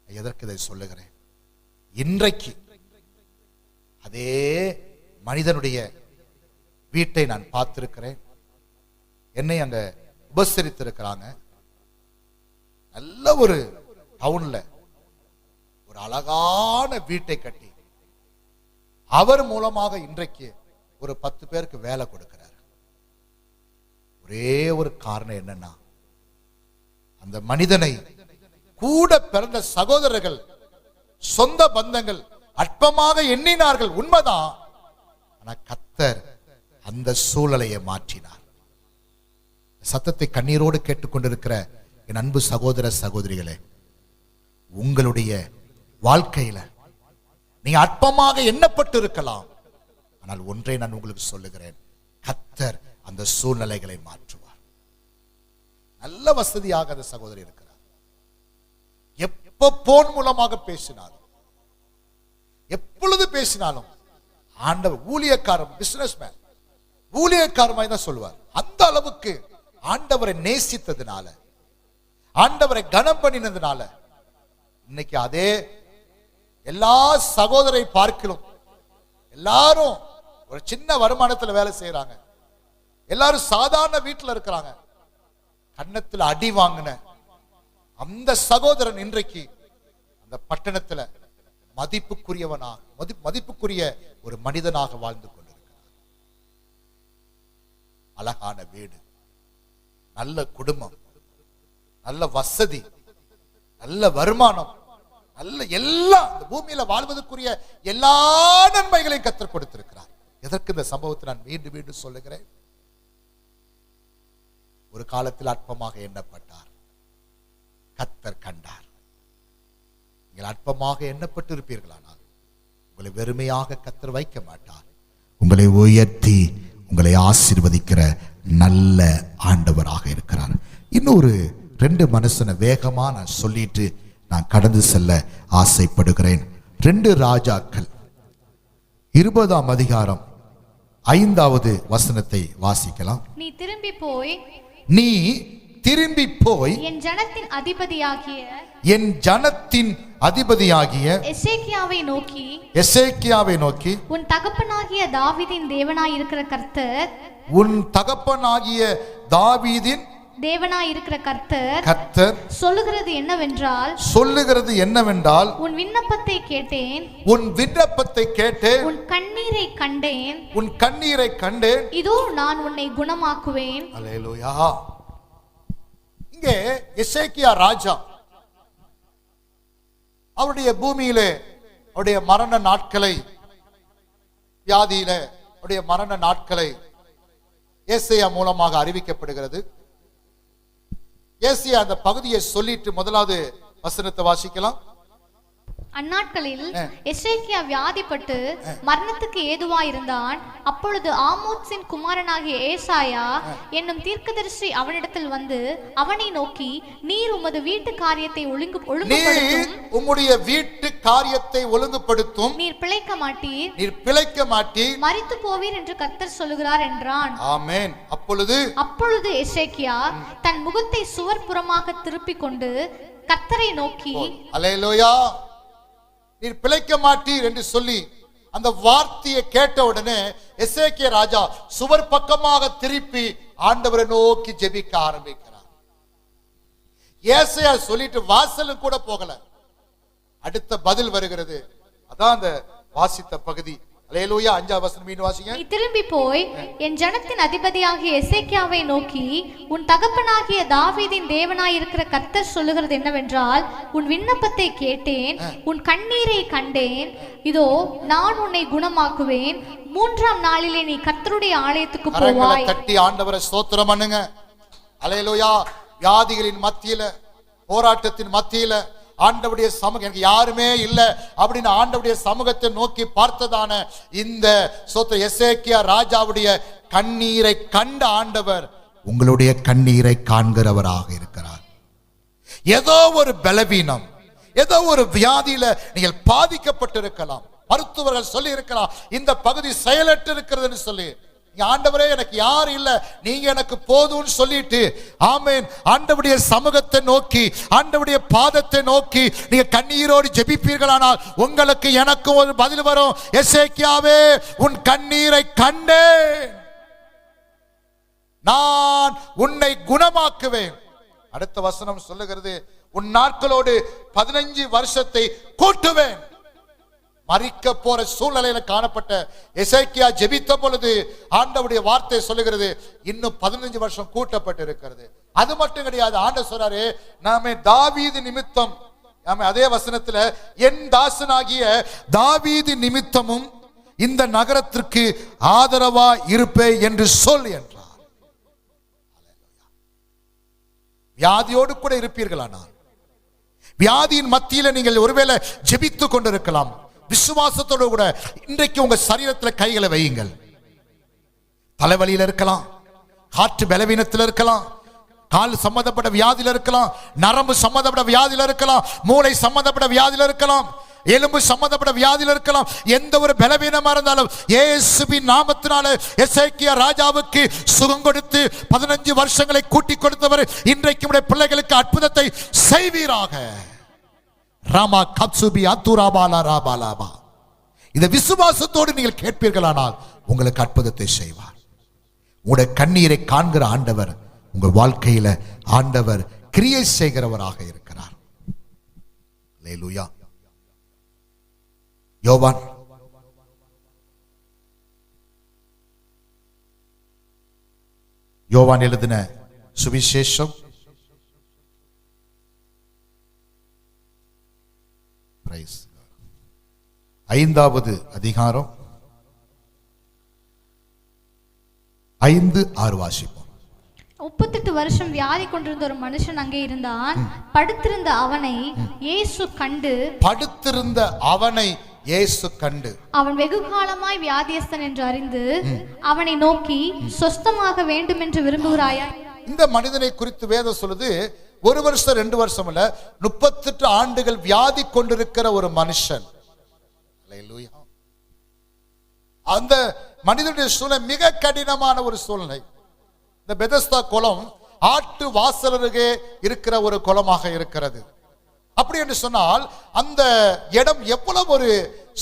எதற்கு இதை சொல்லுகிறேன்? இன்றைக்கு அதே மனிதனுடைய வீட்டை நான் பார்த்திருக்கிறேன். என்னை அங்க உபசரித்திருக்கிறாங்க. நல்ல ஒரு டவுன்ல ஒரு அழகான வீட்டை கட்டி அவர் மூலமாக இன்றைக்கு ஒரு 10 பேருக்கு வேலை கொடுக்கிறார். ஒரே ஒரு காரணம் என்னன்னா, அந்த மனிதனை கூட பிறந்த சகோதரர்கள், சொந்த பந்தங்கள் அற்பமாக எண்ணினார்கள், உண்மைதான். ஆனா கர்த்தர் அந்த சூழலையை மாற்றினார். சத்தத்தை கண்ணீரோடு கேட்டுக்கொண்டிருக்கிற என் அன்பு சகோதர சகோதரிகளே, உங்களுடைய வாழ்க்கையில நீங்க அற்பமாக எண்ணப்பட்டு இருக்கலாம். ஆனால் ஒன்றை நான் உங்களுக்கு சொல்லுகிறேன், கர்த்தர் அந்த சூழ்நிலைகளை மாற்றுவார். நல்ல வசதியாக அந்த சகோதரி இருக்கிறார். எப்ப போன் மூலமாக பேசினாலும், எப்பொழுது பேசினாலும் ஆண்டவர் ஊழியக்காரன், பிசினஸ் மேன், ஊழியக்காரமாய் தான் சொல்லுவார். அந்த அளவுக்கு ஆண்டவரை நேசித்ததுனால, ஆண்டவரை கனம் பண்ணினதுனால இன்னைக்கு அதே எல்லா சகோதரை பார்க்கலாம். எல்லாரும் ஒரு சின்ன வருமானத்தில் வேலை செய்யறாங்க. எல்லாரும் சாதாரண வீட்டில் இருக்கிறாங்க. கன்னத்தில் அடி வாங்கின அந்த சகோதரன் இன்றைக்கு அந்த பட்டணத்தில் மதிப்புக்குரிய ஒரு மனிதனாக வாழ்ந்து கொண்டிருக்கிறார். அழகான வீடு, நல்ல குடும்பம், நல்ல வசதி, நல்ல வருமானம், நல்ல எல்லாம், இந்த பூமியில வாழ்வதற்குரிய எல்லா நன்மைகளையும் கர்த்தர் கொடுத்திருக்கிறார். எதற்கு இந்த சம்பவத்தை நான் மீண்டும் மீண்டும் சொல்லுகிறேன்? ஒரு காலத்தில் அற்பமாக எண்ணப்பட்டார், கர்த்தர் கண்டார். நீங்கள் அற்பமாக எண்ணப்பட்டு இருப்பீர்களானால் உங்களை வெறுமையாக கர்த்தர் வைக்க மாட்டார். உங்களை உயர்த்தி உங்களை ஆசீர்வதிக்கிற நல்ல ஆண்டவராக இருக்கிறார். இன்னொரு 2 மனுஷனை வேகமா நான் சொல்லிட்டு நான் கடந்து செல்ல ஆசைப்படுகிறேன். 2 ராஜாக்கள் 20ஆம் அதிகாரம் 5வது வசனத்தை வாசிக்கலாம். நீ திரும்பி போய் என் ஜனத்தின் அதிபதியாகிய எசேக்கியாவை நோக்கி உன் தகப்பனாகிய தாவீதின் தேவனாயிருக்கிற கர்த்தர் சொல்லுகிறது என்னவென்றால் உன் விண்ணப்பத்தை கேட்டேன், உன் கண்ணீரை கண்டேன், இதோ நான் உன்னை குணமாக்குவேன். அல்லேலூயா. இங்கே எசேக்கியா ராஜா அவருடைய பூமியிலே அவருடைய மரண நாட்களை, வியாதியில அவருடைய மரண நாட்களை ஏசாயா மூலமாக அறிவிக்கப்படுகிறது. ஏசாயா அந்த பகுதியை சொல்லிட்டு முதலாவது வசனத்தை வாசிக்கலாம். அந்நாட்களில் எசேக்கியா வியாதிப்பட்டு மரணத்துக்கு ஏதுவாயிருந்தான். அப்பொழுது ஆமோத்சின் குமாரனாகிய ஏசாயா என்னும் தீர்க்கதரிசி அவனிடத்தில் வந்து அவனை நோக்கி, நீர் உமது வீட்டு காரியத்தை ஒழுங்குபடுத்தும், நீர் பிழைக்க மாட்டீர், மரித்து போவீர் என்று கர்த்தர் சொல்லுகிறார் என்றான். ஆமென். அப்பொழுது எசேக்கியா தன் முகத்தை சுவர் புறமாக திருப்பிக் கொண்டு கர்த்தரை நோக்கி, அல்லேலூயா, நீர் பிழைக்க மாட்டீர் என்று சொல்லி அந்த வார்த்தையை கேட்ட உடனே எசேக்கியா ராஜா சுவர் பக்கமாக திருப்பி ஆண்டவரை நோக்கி ஜெபிக்க ஆரம்பிக்கிறார். ஏசாயா சொல்லிட்டு வாசலுக்கு கூட போகல. அடுத்த பதில் வருகிறது. அதான் அந்த வாசித்த பகுதி. அல்லேலூயா. 5வது வசனம் மீண்டும் வாசிங்க. நீ திரும்பி போய் என் ஜனத்தின் அதிபதியாகிய எசேக்கியாவை நோக்கி, உன் தகப்பனாகிய தாவீதின் தேவனாயிருக்கிற கர்த்தர் சொல்லுகிறது என்னவென்றால், உன் விண்ணப்பத்தை கேட்டேன், உன் கண்ணீரை கண்டேன், இதோ நான் உன்னை குணமாக்குவேன். 3ஆம் நாளிலே நீ கர்த்தருடைய ஆலயத்துக்கு போவாய். தட்டி ஆண்டவரை ஸ்தோத்திரம் பண்ணுங்க. அல்லேலூயா. வியாதிகளின் மத்தியில, போராட்டத்தின் மத்தியில ஆண்டவருடைய சமூகம் எனக்கு யாருமே இல்லை அப்படின்னு ஆண்டவருடைய சமூகத்தை நோக்கி பார்த்ததான இந்த எசேக்கியா ராஜாவுடைய கண்ணீரை கண்ட ஆண்டவர் உங்களுடைய கண்ணீரை காண்கிறவராக இருக்கிறார். ஏதோ ஒரு பலவீனம், ஏதோ ஒரு வியாதியில நீங்கள் பாதிக்கப்பட்டிருக்கலாம். மருத்துவர்கள் சொல்லி இருக்கலாம் இந்த பகுதி செயலற்று இருக்கிறதுன்னு சொல்லி, ஆண்டவரே எனக்கு யாரும் இல்ல, நீங்க எனக்கு போதும்னு சொல்லிட்டு ஆமென் ஆண்டவருடைய சமூகத்தை நோக்கி, ஆண்டவருடைய பாதத்தை நோக்கி நீங்க கண்ணீரோடு ஜெபிப்பீர்களானால் உங்களுக்கு எனக்கு ஒரு பதில் வரும். எசேக்கியாவே, உன் கண்ணீரை கண்டேன், நான் உன்னை குணமாக்குவேன். அடுத்த வசனம் சொல்லுகிறது, உன் நாட்களோடு 15 வருஷத்தை கூட்டுவேன். மரிக்க போற சூழ்நிலையில காணப்பட்ட எசேக்கியா ஜெபித்த பொழுது ஆண்டவருடைய வார்த்தை சொல்லுகிறது, இன்னும் 15 வருஷம் கூட்டப்பட்டு இருக்கிறது. அது மட்டும் கிடையாது, ஆண்டவர் சொல்றாரு, நாமே தாவீது நிமித்தம், அதே வசனத்துல என் தாசனாகிய தாவீது நிமித்தமும் இந்த நகரத்திற்கு ஆதரவா இருப்பே என்று சொல் என்றார். வியாதியோடு கூட இருப்பீர்களானால், வியாதியின் மத்தியில நீங்கள் ஒருவேளை ஜெபித்துக் கொண்டிருக்கலாம். விசுவாசத்தோடு கூட இன்றைக்கு உங்க சரீரத்தில் கைகளை வையுங்கள். தலைவலியில இருக்கலாம், காற்று பலவீனத்தில் இருக்கலாம், கால் சம்பந்தப்பட்ட வியாதியில இருக்கலாம், நரம்பு சம்பந்தப்பட்ட வியாதியில இருக்கலாம், மூளை சம்பந்தப்பட்ட வியாதியில இருக்கலாம், எலும்பு சம்பந்தப்பட்ட வியாதியில இருக்கலாம். எந்த ஒரு பலவீனமா இருந்தாலும் இயேசுவின் நாமத்தினால எசேக்கியா ராஜாவுக்கு சுகம் கொடுத்து 15 வருஷங்களை கூட்டி கொடுத்தவர் இன்றைக்கு உடைய பிள்ளைகளுக்கு அற்புதத்தை செய்வீராக. ராமா கப்சுபி அத்துராபாலா ராபாலாபா. இந்த விசுவாசத்தோடு நீங்கள் கேட்பீர்களானால் உங்களுக்கு அற்புதத்தை செய்வார். உங்களுடைய கண்ணீரை காண்கிற ஆண்டவர் உங்கள் வாழ்க்கையில ஆண்டவர் கிரியை செய்கிறவராக இருக்கிறார். அல்லேலூயா. யோவான் எழுதின சுவிசேஷம் 5வது அதிகாரம் 5-6 வாசிப்போம். 38 வருஷம் வியாதி கொண்டிருந்த ஒரு மனுஷன் அங்கே இருந்தான். படுத்திருந்த அவனை இயேசு கண்டு அவன் வெகு காலமாய் வியாதியஸ்தன் என்று அறிந்து அவனை நோக்கி சொஸ்தமாக வேண்டும் என்று விரும்புகிறாயா? இந்த மனிதனை குறித்து வேதம் சொல்லுது, 1 வருஷம் 2 வருஷம் இல்ல, 38 ஆண்டுகள் வியாதி கொண்டிருக்கிற ஒரு மனுஷன். அந்த மனிதனுடைய சூழ்நிலை மிக கடினமான ஒரு சூழ்நிலை. இந்த பெதஸ்தா குளம் ஆட்டு வாசல் அருகே இருக்கிற ஒரு குளமாக இருக்கிறது. அப்படி என்று சொன்னால் அந்த இடம் எவ்வளவு ஒரு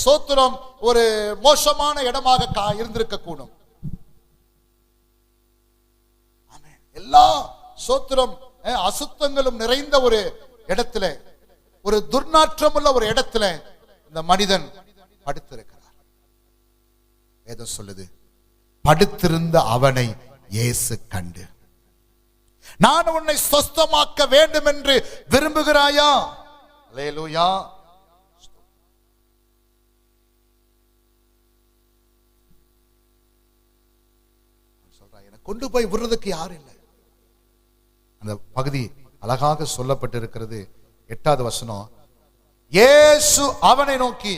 சோத்திரம், ஒரு மோசமான இடமாக இருந்திருக்க கூடும். எல்லா சோத்திரம் அசுத்தங்களும் நிறைந்த ஒரு இடத்துல, ஒரு துர்நாற்றம் உள்ள ஒரு இடத்துல இந்த மனிதன் படுத்திருக்கிறார். வேதம் சொல்லுது, படுத்திருந்த அவனை இயேசு கண்டு, நான் உன்னை சொஸ்தமாக்க வேண்டும் என்று விரும்புகிறாயா? அல்லேலூயா. சொல்றா, எனக்கு கொண்டு போய் விடுறதுக்கு யாரும் இல்லை. அந்த பகுதி அழகாக சொல்லப்பட்டிருக்கிறது. 8வது வசனம், இயேசு அவனை நோக்கி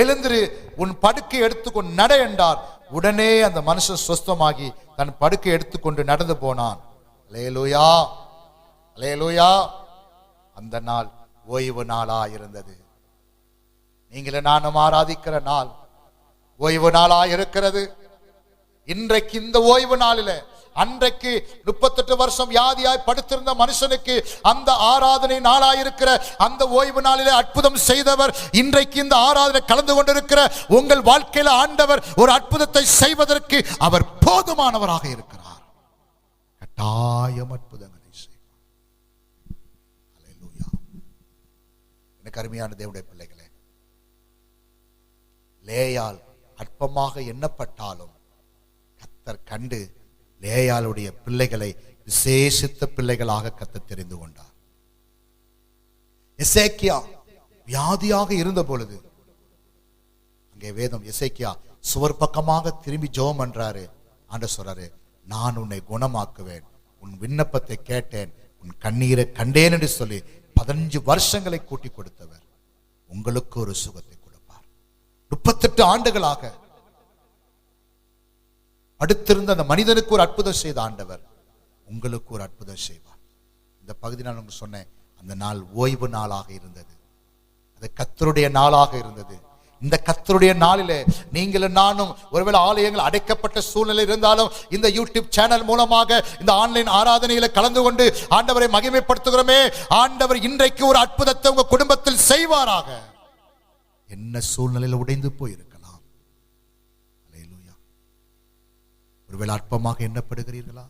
எழுந்திரு, உன் படுக்கை எடுத்துக்கொண்டு நட என்றார். உடனே அந்த மனுஷன் சொஸ்தமாகி தன் படுக்கை எடுத்துக்கொண்டு நடந்து போனான். அல்லேலூயா, அல்லேலூயா. அந்த நாள் ஓய்வு நாளா இருந்தது. நீங்களே நானும் ஆராதிக்கிற நாள் ஓய்வு நாளா இருக்கிறது. இன்றைக்கு இந்த ஓய்வு நாளில அன்றைக்கு 38 வருஷம் வியாதியாய் படுத்திருந்த மனுஷனுக்கு அந்த ஆராதனை நாளாயிருக்கிற அந்த ஓய்வு நாளிலே அற்புதம் செய்தவர் இன்றைக்கு இந்த ஆராதனை கலந்து கொண்டிருக்கிற உங்கள் வாழ்க்கையில ஆண்டவர் ஒரு அற்புதத்தை செய்வதற்கு அவர் போதுமானவராக இருக்கிறார். கட்டாயம் அற்புதங்களை செய்வார். அல்லேலூயா. எனக்கு அருமையான தேவனுடைய பிள்ளைகளே, லேயால் அற்பமாக எண்ணப்பட்டாலும் கர்த்தர் கண்டு லேயாளுடைய பிள்ளைகளை விசேஷித்த பிள்ளைகளாக கர்த்தர் தெரிந்து கொண்டார். எசேக்கியா வியாதியாக இருந்த பொழுது அங்கே வேதம் எசேக்கியா சுவர் பக்கமாக திரும்பி ஜெபம் பண்றாரு. ஆண்டவர் சொல்றாரு, நான் உன்னை குணமாக்குவேன், உன் விண்ணப்பத்தை கேட்டேன், உன் கண்ணீரை கண்டேன் என்று சொல்லி 15 வருஷங்களை கூட்டி கொடுத்தவர் உங்களுக்கு ஒரு சுகத்தை கொடுப்பார். 38 ஆண்டுகளாக அடுத்திருந்த அந்த மனிதனுக்கு ஒரு அற்புதம் செய்த ஆண்டவர் உங்களுக்கு ஒரு அற்புதம் செய்வார். இந்த பகுதி நான் உங்களுக்கு சொன்னேன், அந்த நாள் ஓய்வு நாளாக இருந்தது, அது கர்த்தருடைய நாளாக இருந்தது. இந்த கர்த்தருடைய நாளிலே நீங்களும் நானும் ஒருவேளை ஆலயங்கள் அடைக்கப்பட்ட சூழ்நிலை இருந்தாலும் இந்த யூடியூப் சேனல் மூலமாக இந்த ஆன்லைன் ஆராதனையில கலந்து கொண்டு ஆண்டவரை மகிமைப்படுத்துகிறோமே, ஆண்டவர் இன்றைக்கு ஒரு அற்புதத்தை உங்க குடும்பத்தில் செய்வாராக. என்ன சூழ்நிலையில் உடைந்து போயிருக்கலாம், ஒருவேளை அற்பமாக எண்ணப்படுகிறீர்களா,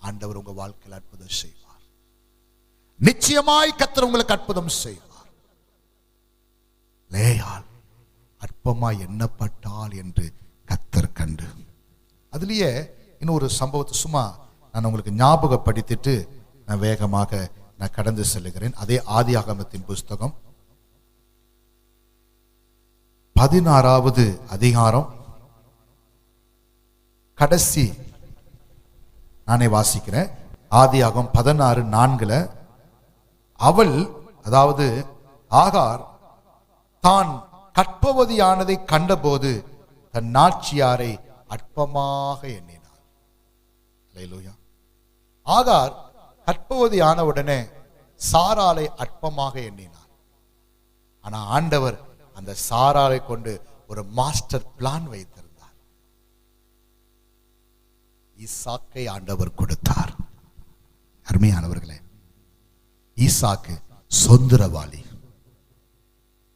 ஆண்டவர் உங்க வாழ்க்கையில் அற்புதம் செய்வார். நிச்சயமாய் கர்த்தர் உங்களுக்கு அற்புதம் செய்வார். லேயால் அற்பமாய் எண்ணப்பட்டால் என்று கர்த்தர் கண்டு. அதுலயே இன்னொரு சம்பவத்தை சும்மா நான் உங்களுக்கு ஞாபகப்படுத்திட்டு நான் வேகமாக நான் கடந்து செல்லுகிறேன். அதே ஆதியாகமத்தின் புஸ்தகம் 16வது அதிகாரம் கடைசி நானே வாசிக்கிறேன். ஆதியாகமம் 16:4 அவள், அதாவது ஆகார், தான் கற்பவதியானதை கண்டபோது தன் நாச்சியாரை அற்பமாக எண்ணினார். அல்லேலூயா. ஆகார் கற்பவதியான உடனே சாராளை அற்பமாக எண்ணினார். ஆனா ஆண்டவர் அந்த சாராளை கொண்டு ஒரு மாஸ்டர் பிளான் வைத்திருந்தார். ஈசாக்கை ஆண்டவர் கொடுத்தார். அருமையானவர்களே, ஈசாக்கு சொந்தரவாளி,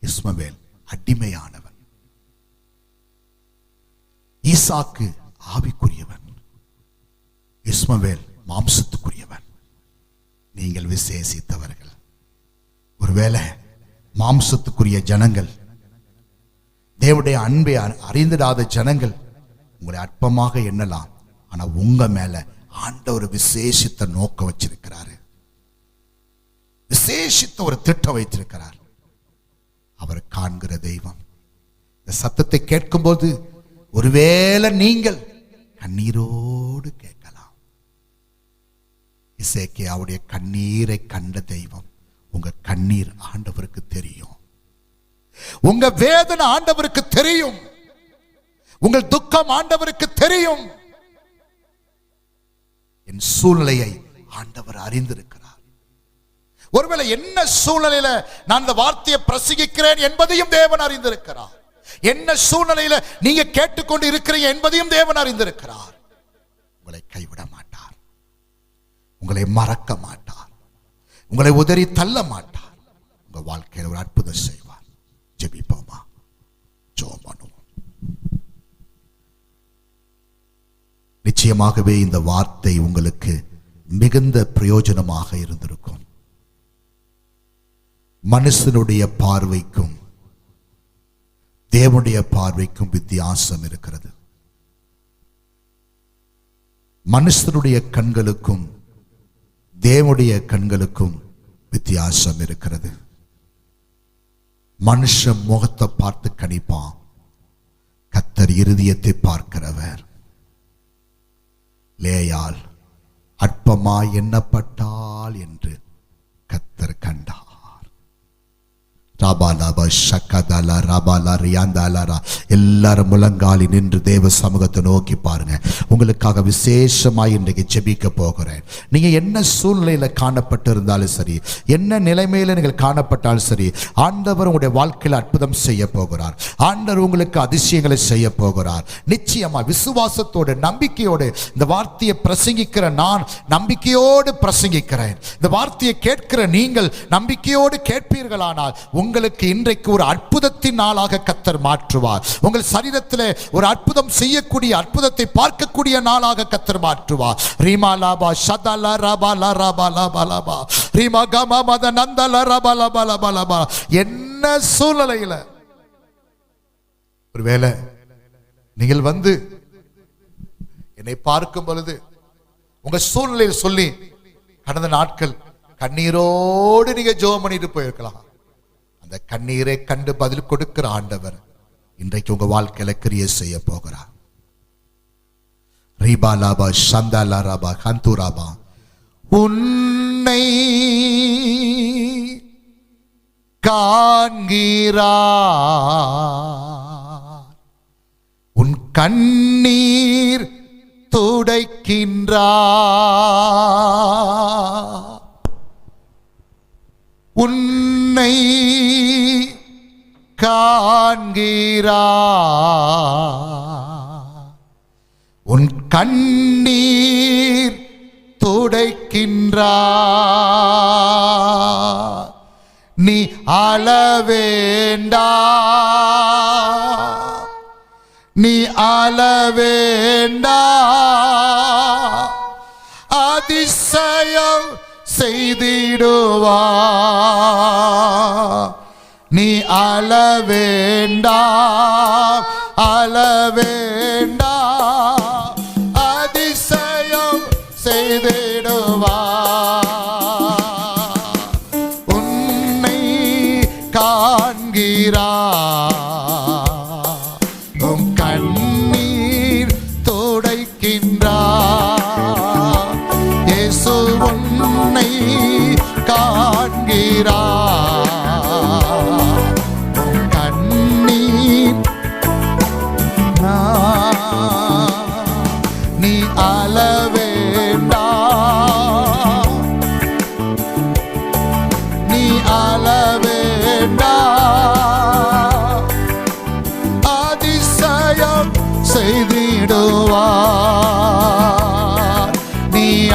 இஸ்மவேல் அடிமையானவன். ஈசாக்கு ஆவிக்குரியவன், இஸ்மவேல் மாம்சத்துக்குரியவன். நீங்கள் விசேஷித்தவர்கள். ஒருவேளை மாம்சத்துக்குரிய ஜனங்கள், தேவனுடைய அன்பை அறிந்திடாத ஜனங்கள் உங்களை அற்பமாக எண்ணலாம். ஆனா உங்க மேல ஆண்டவர் விசேஷித்த நோக்கம் வச்சிருக்கிறாரு, விசேஷித்த ஒரு திட்டம் வைத்திருக்கிறார். அவர் காண்கிற தெய்வம். இந்த சத்தத்தை கேட்கும்போது ஒருவேளை நீங்கள் கண்ணீரோடு கேட்கலாம். எசேக்கியாவுடைய கண்ணீரை கண்ட தெய்வம். உங்க கண்ணீர் ஆண்டவருக்கு தெரியும், உங்க வேதனை ஆண்டவருக்கு தெரியும், உங்கள் துக்கம் ஆண்டவருக்கு தெரியும். என் சூழ்நிலையை ஆண்டவர் அறிந்திருக்கிறார். ஒருவேளை என்ன சூழ்நிலையில நான் இந்த வார்த்தையை பிரசங்கிக்கிறேன் என்பதையும் தேவன் அறிந்திருக்கிறார். என்ன சூழ்நிலையில நீங்க கேட்டுக்கொண்டு இருக்கிறீங்க என்பதையும் தேவன் அறிந்திருக்கிறார். உங்களை கைவிட மாட்டார், உங்களை மறக்க மாட்டார், உங்களை உதறி தள்ள மாட்டார். உங்க வாழ்க்கையில் ஒரு அற்புதம் செய்வார். ஜெபிப்போமா? ஜெபம் பண்ணுவோம். நிச்சயமாகவே இந்த வார்த்தை உங்களுக்கு மிகுந்த பிரயோஜனமாக இருந்திருக்கும். மனுஷனுடைய பார்வைக்கும் தேவனுடைய பார்வைக்கும் வித்தியாசம் இருக்கிறது. மனுஷனுடைய கண்களுக்கும் தேவனுடைய கண்களுக்கும் வித்தியாசம் இருக்கிறது. மனுஷன் முகத்தை பார்த்து கணிப்பான், கர்த்தர் இருதயத்தை பார்க்கிறவர். லேயாள் அற்பமாய் எண்ணப்பட்டாள் என்று கர்த்தர் கண்டார். எல்லாரும் முழங்காலி நின்று தேவ சமூகத்தை நோக்கி பாருங்க. உங்களுக்காக விசேஷமாய் இன்றைக்கு ஜெபிக்க போகிறேன். நீங்க என்ன சூழ்நிலையில காணப்பட்டு இருந்தாலும் சரி, என்ன நிலைமையில நீங்கள் காணப்பட்டாலும் சரி, ஆண்டவர் உங்களுடைய வாழ்க்கையில் அற்புதம் செய்ய போகிறார். ஆண்டவர் உங்களுக்கு அதிசயங்களை செய்ய போகிறார். நிச்சயமா விசுவாசத்தோடு நம்பிக்கையோடு இந்த வார்த்தையை பிரசங்கிக்கிற நான் நம்பிக்கையோடு பிரசங்கிக்கிறேன். இந்த வார்த்தையை கேட்கிற நீங்கள் நம்பிக்கையோடு கேட்பீர்களானால் உங்களுக்கு இன்றைக்கு ஒரு அற்புதத்தின் நாளாக கர்த்தர் மாற்றுவார். உங்கள் சரீரத்திலே ஒரு அற்புதம் செய்யக்கூடிய, அற்புதத்தை பார்க்கக்கூடிய நாளாக கர்த்தர் மாற்றுவார். ரீமா லாபா ஷதல ரபல ரபலபலபா ரீமா கம மத நந்தல ரபலபலபலபா. என்ன சூழ்நிலையில ஒருவேளை நீங்கள் வந்து என்னை பார்க்கும் பொழுது உங்க சூழ்நிலையில் சொல்லி கடந்த நாட்கள் கண்ணீரோடு நீங்க ஜெபம் பண்ணிட்டு போயிருக்கலாம். அந்த கண்ணீரை கண்டு பதில் கொடுக்கிற ஆண்டவர் இன்றைக்கு உங்க வாழ்க்கையில கிரியை செய்ய போகிறார். ரீபா லாபா சந்தாலா ராபா கந்தூராபா. உன்னை காண்கிறார், உன் கண்ணீர் துடைக்கின்றார். உன்னை காண்கிறார், உன் கண்ணீர் துடைக்கின்றார். நீ அளவேண்டா, நீ அளவேண்டா, அதிசயம் செய்திடுவா. நீ அளவேண்டா, அளவேண்டா, அதிசயம் செய்திடுவா. உன்னை காண்கிறார்,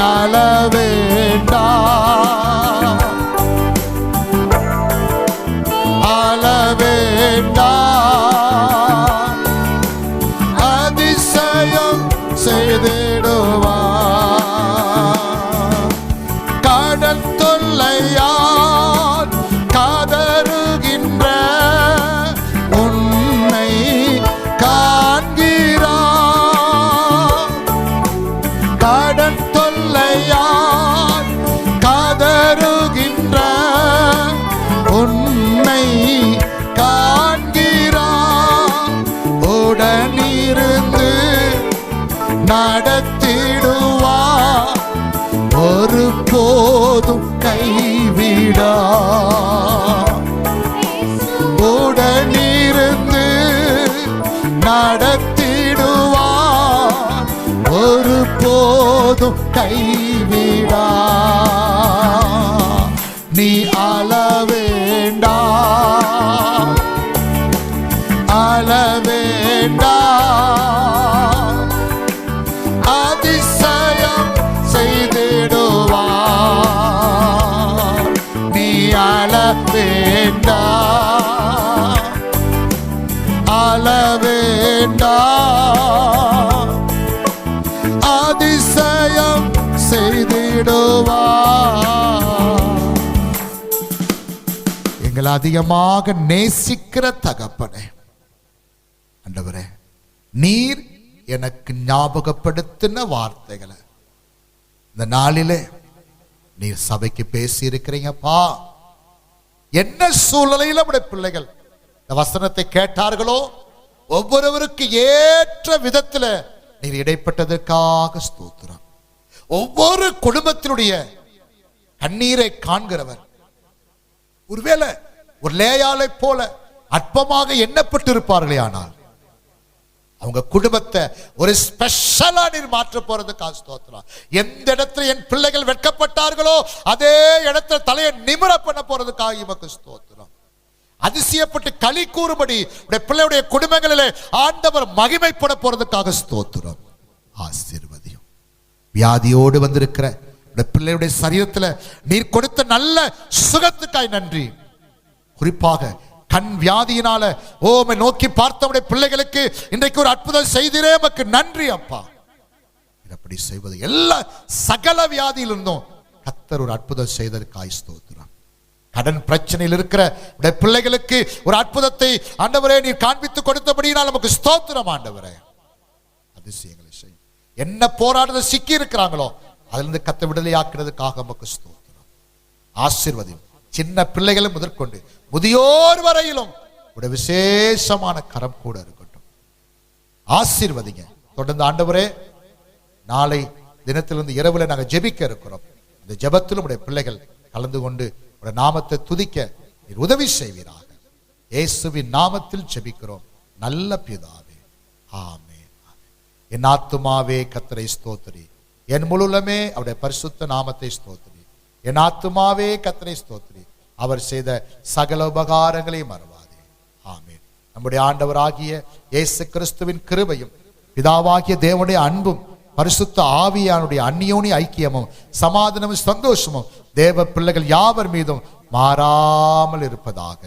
அழ வேண்டாம், அழ வேண்டாம், அதிசயம் செய்திடுவார். கடன் தொல்லையால் காதருகின்ற உன்னை காண்கிறார். கடன் தொல்லையால் காதருகின்ற உன்னை காண்கிறார். உடனிருந்து நடத்திடுவார், ஒரு போதும் கைவிடா. உடனிருந்து நடத்திடுவார், ஒரு போதும் கைவிடா. நீ அழ வேண்டாம், அழ வேண்டாம், அதிசயம் செய்திடுவார். நீ அழ வேண்டாம், அழ வேண்டாம், அதிசயம் செய்திடுவார். எங்களை அதிகமாக நேசிக்கிற தகப்பனே, ஆண்டவரே, நீர் எனக்கு ஞாபகப்படுத்தின வார்த்தைகளை இந்த நாளிலே நீர் சபைக்கு பேசி இருக்கிறீங்கப்பா. என்ன சூழ்நிலையில் நம்முடைய பிள்ளைகள் இந்த வசனத்தை கேட்டார்களோ ஒவ்வொருவருக்கு ஏற்ற விதத்தில் நீர் இடைப்பட்டதற்காக ஸ்தோத்திரம். ஒவ்வொரு குடும்பத்தினுடைய கண்ணீரை காண்கிறவர். ஒருவேளை ஒரு லேயாளை போல அற்பமாக எண்ணப்பட்டு இருப்பார்களே, ஆனால் அவங்க குடும்பத்தை ஒரு ஸ்பெஷலா நீர் மாற்ற போறதுக்காக ஸ்தோத்திரம். எந்த இடத்துல என் பிள்ளைகள் வெட்கப்பட்டார்களோ அதே இடத்துல தலையை நிமிர பண்ண போறதுக்காக இவக்கு ஸ்தோத்திரம். அதிசயப்பட்டு களி கூறும்படி பிள்ளையுடைய குடும்பங்களிலே ஆண்டவர் மகிமைப்பட போறதுக்காக ஸ்தோத்திரம். ஆசீர்வதியும். வியாதியோடு வந்திருக்கிற பிள்ளையுடைய சரீரத்துல நீர் கொடுத்த நல்ல சுகத்துக்காய் நன்றி. குறிப்பாக கண் வியாதியினால ஓமை நோக்கி பார்த்தவருடைய பிள்ளைகளுக்கு இன்றைக்கு ஒரு அற்புதம் செய்திரே, நமக்கு நன்றி அப்பா. அப்படி செய்வது எல்லா சகல வியாதியிலிருந்தும் கர்த்தர் ஒரு அற்புதம் செய்ததற்காய் ஸ்தோத்திரம். கடன் பிரச்சனையில் இருக்கிற பிள்ளைகளுக்கு ஒரு அற்புதத்தை ஆண்டவரே நீர் காண்பித்து கொடுத்தபடியால் நமக்கு ஸ்தோத்திரம் ஆண்டவரே. அதிசயங்களை செய்யும். என்ன போராட்டத்தை சிக்கி இருக்கிறாங்களோ அதிலிருந்து கத்த விடுதலையாக்குறதுக்காக நமக்கு ஸ்தோத்திரம். ஆசீர்வதியும். சின்ன பிள்ளைகளும் முதற்கொண்டு முதியோர் வரையிலும் உடைய விசேஷமான கரம் கூட இருக்கட்டும். ஆசீர்வதிங்க. தொடர்ந்து ஆண்டவரே, நாளை தினத்திலிருந்து இரவுல நாங்கள் ஜெபிக்க இருக்கிறோம். இந்த ஜெபத்திலும் உடைய பிள்ளைகள் கலந்து கொண்டு உடைய நாமத்தை துதிக்க நீர் உதவி செய்வீராக. இயேசுவின் நாமத்தில் ஜெபிக்கிறோம் நல்ல பிதாவே, ஆமென். என் ஆத்துமாவே கர்த்தரை ஸ்தோத்திரி, என் முழுலமே அவருடைய பரிசுத்த நாமத்தை ஸ்தோத்திரி. என் ஆத்துமாவே கர்த்தரை ஸ்தோத்திரி, அவர் செய்த சகல உபகாரங்களை மறவாதே. ஆமென். நம்முடைய ஆண்டவராகிய இயேசு கிறிஸ்துவின் கிருபையும் பிதாவாகிய தேவனுடைய அன்பும் பரிசுத்த ஆவியானுடைய அந்நியோனி ஐக்கியமும் சமாதானமும் சந்தோஷமும் தேவ பிள்ளைகள் யாவர் மீதும் மாறாமல் இருப்பதாக.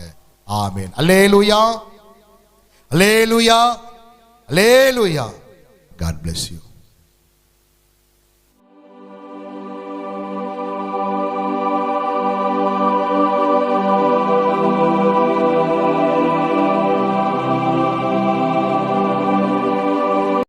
ஆமென். அல்லேலூயா, அல்லேலூயா, அல்லேலூயா. God bless you.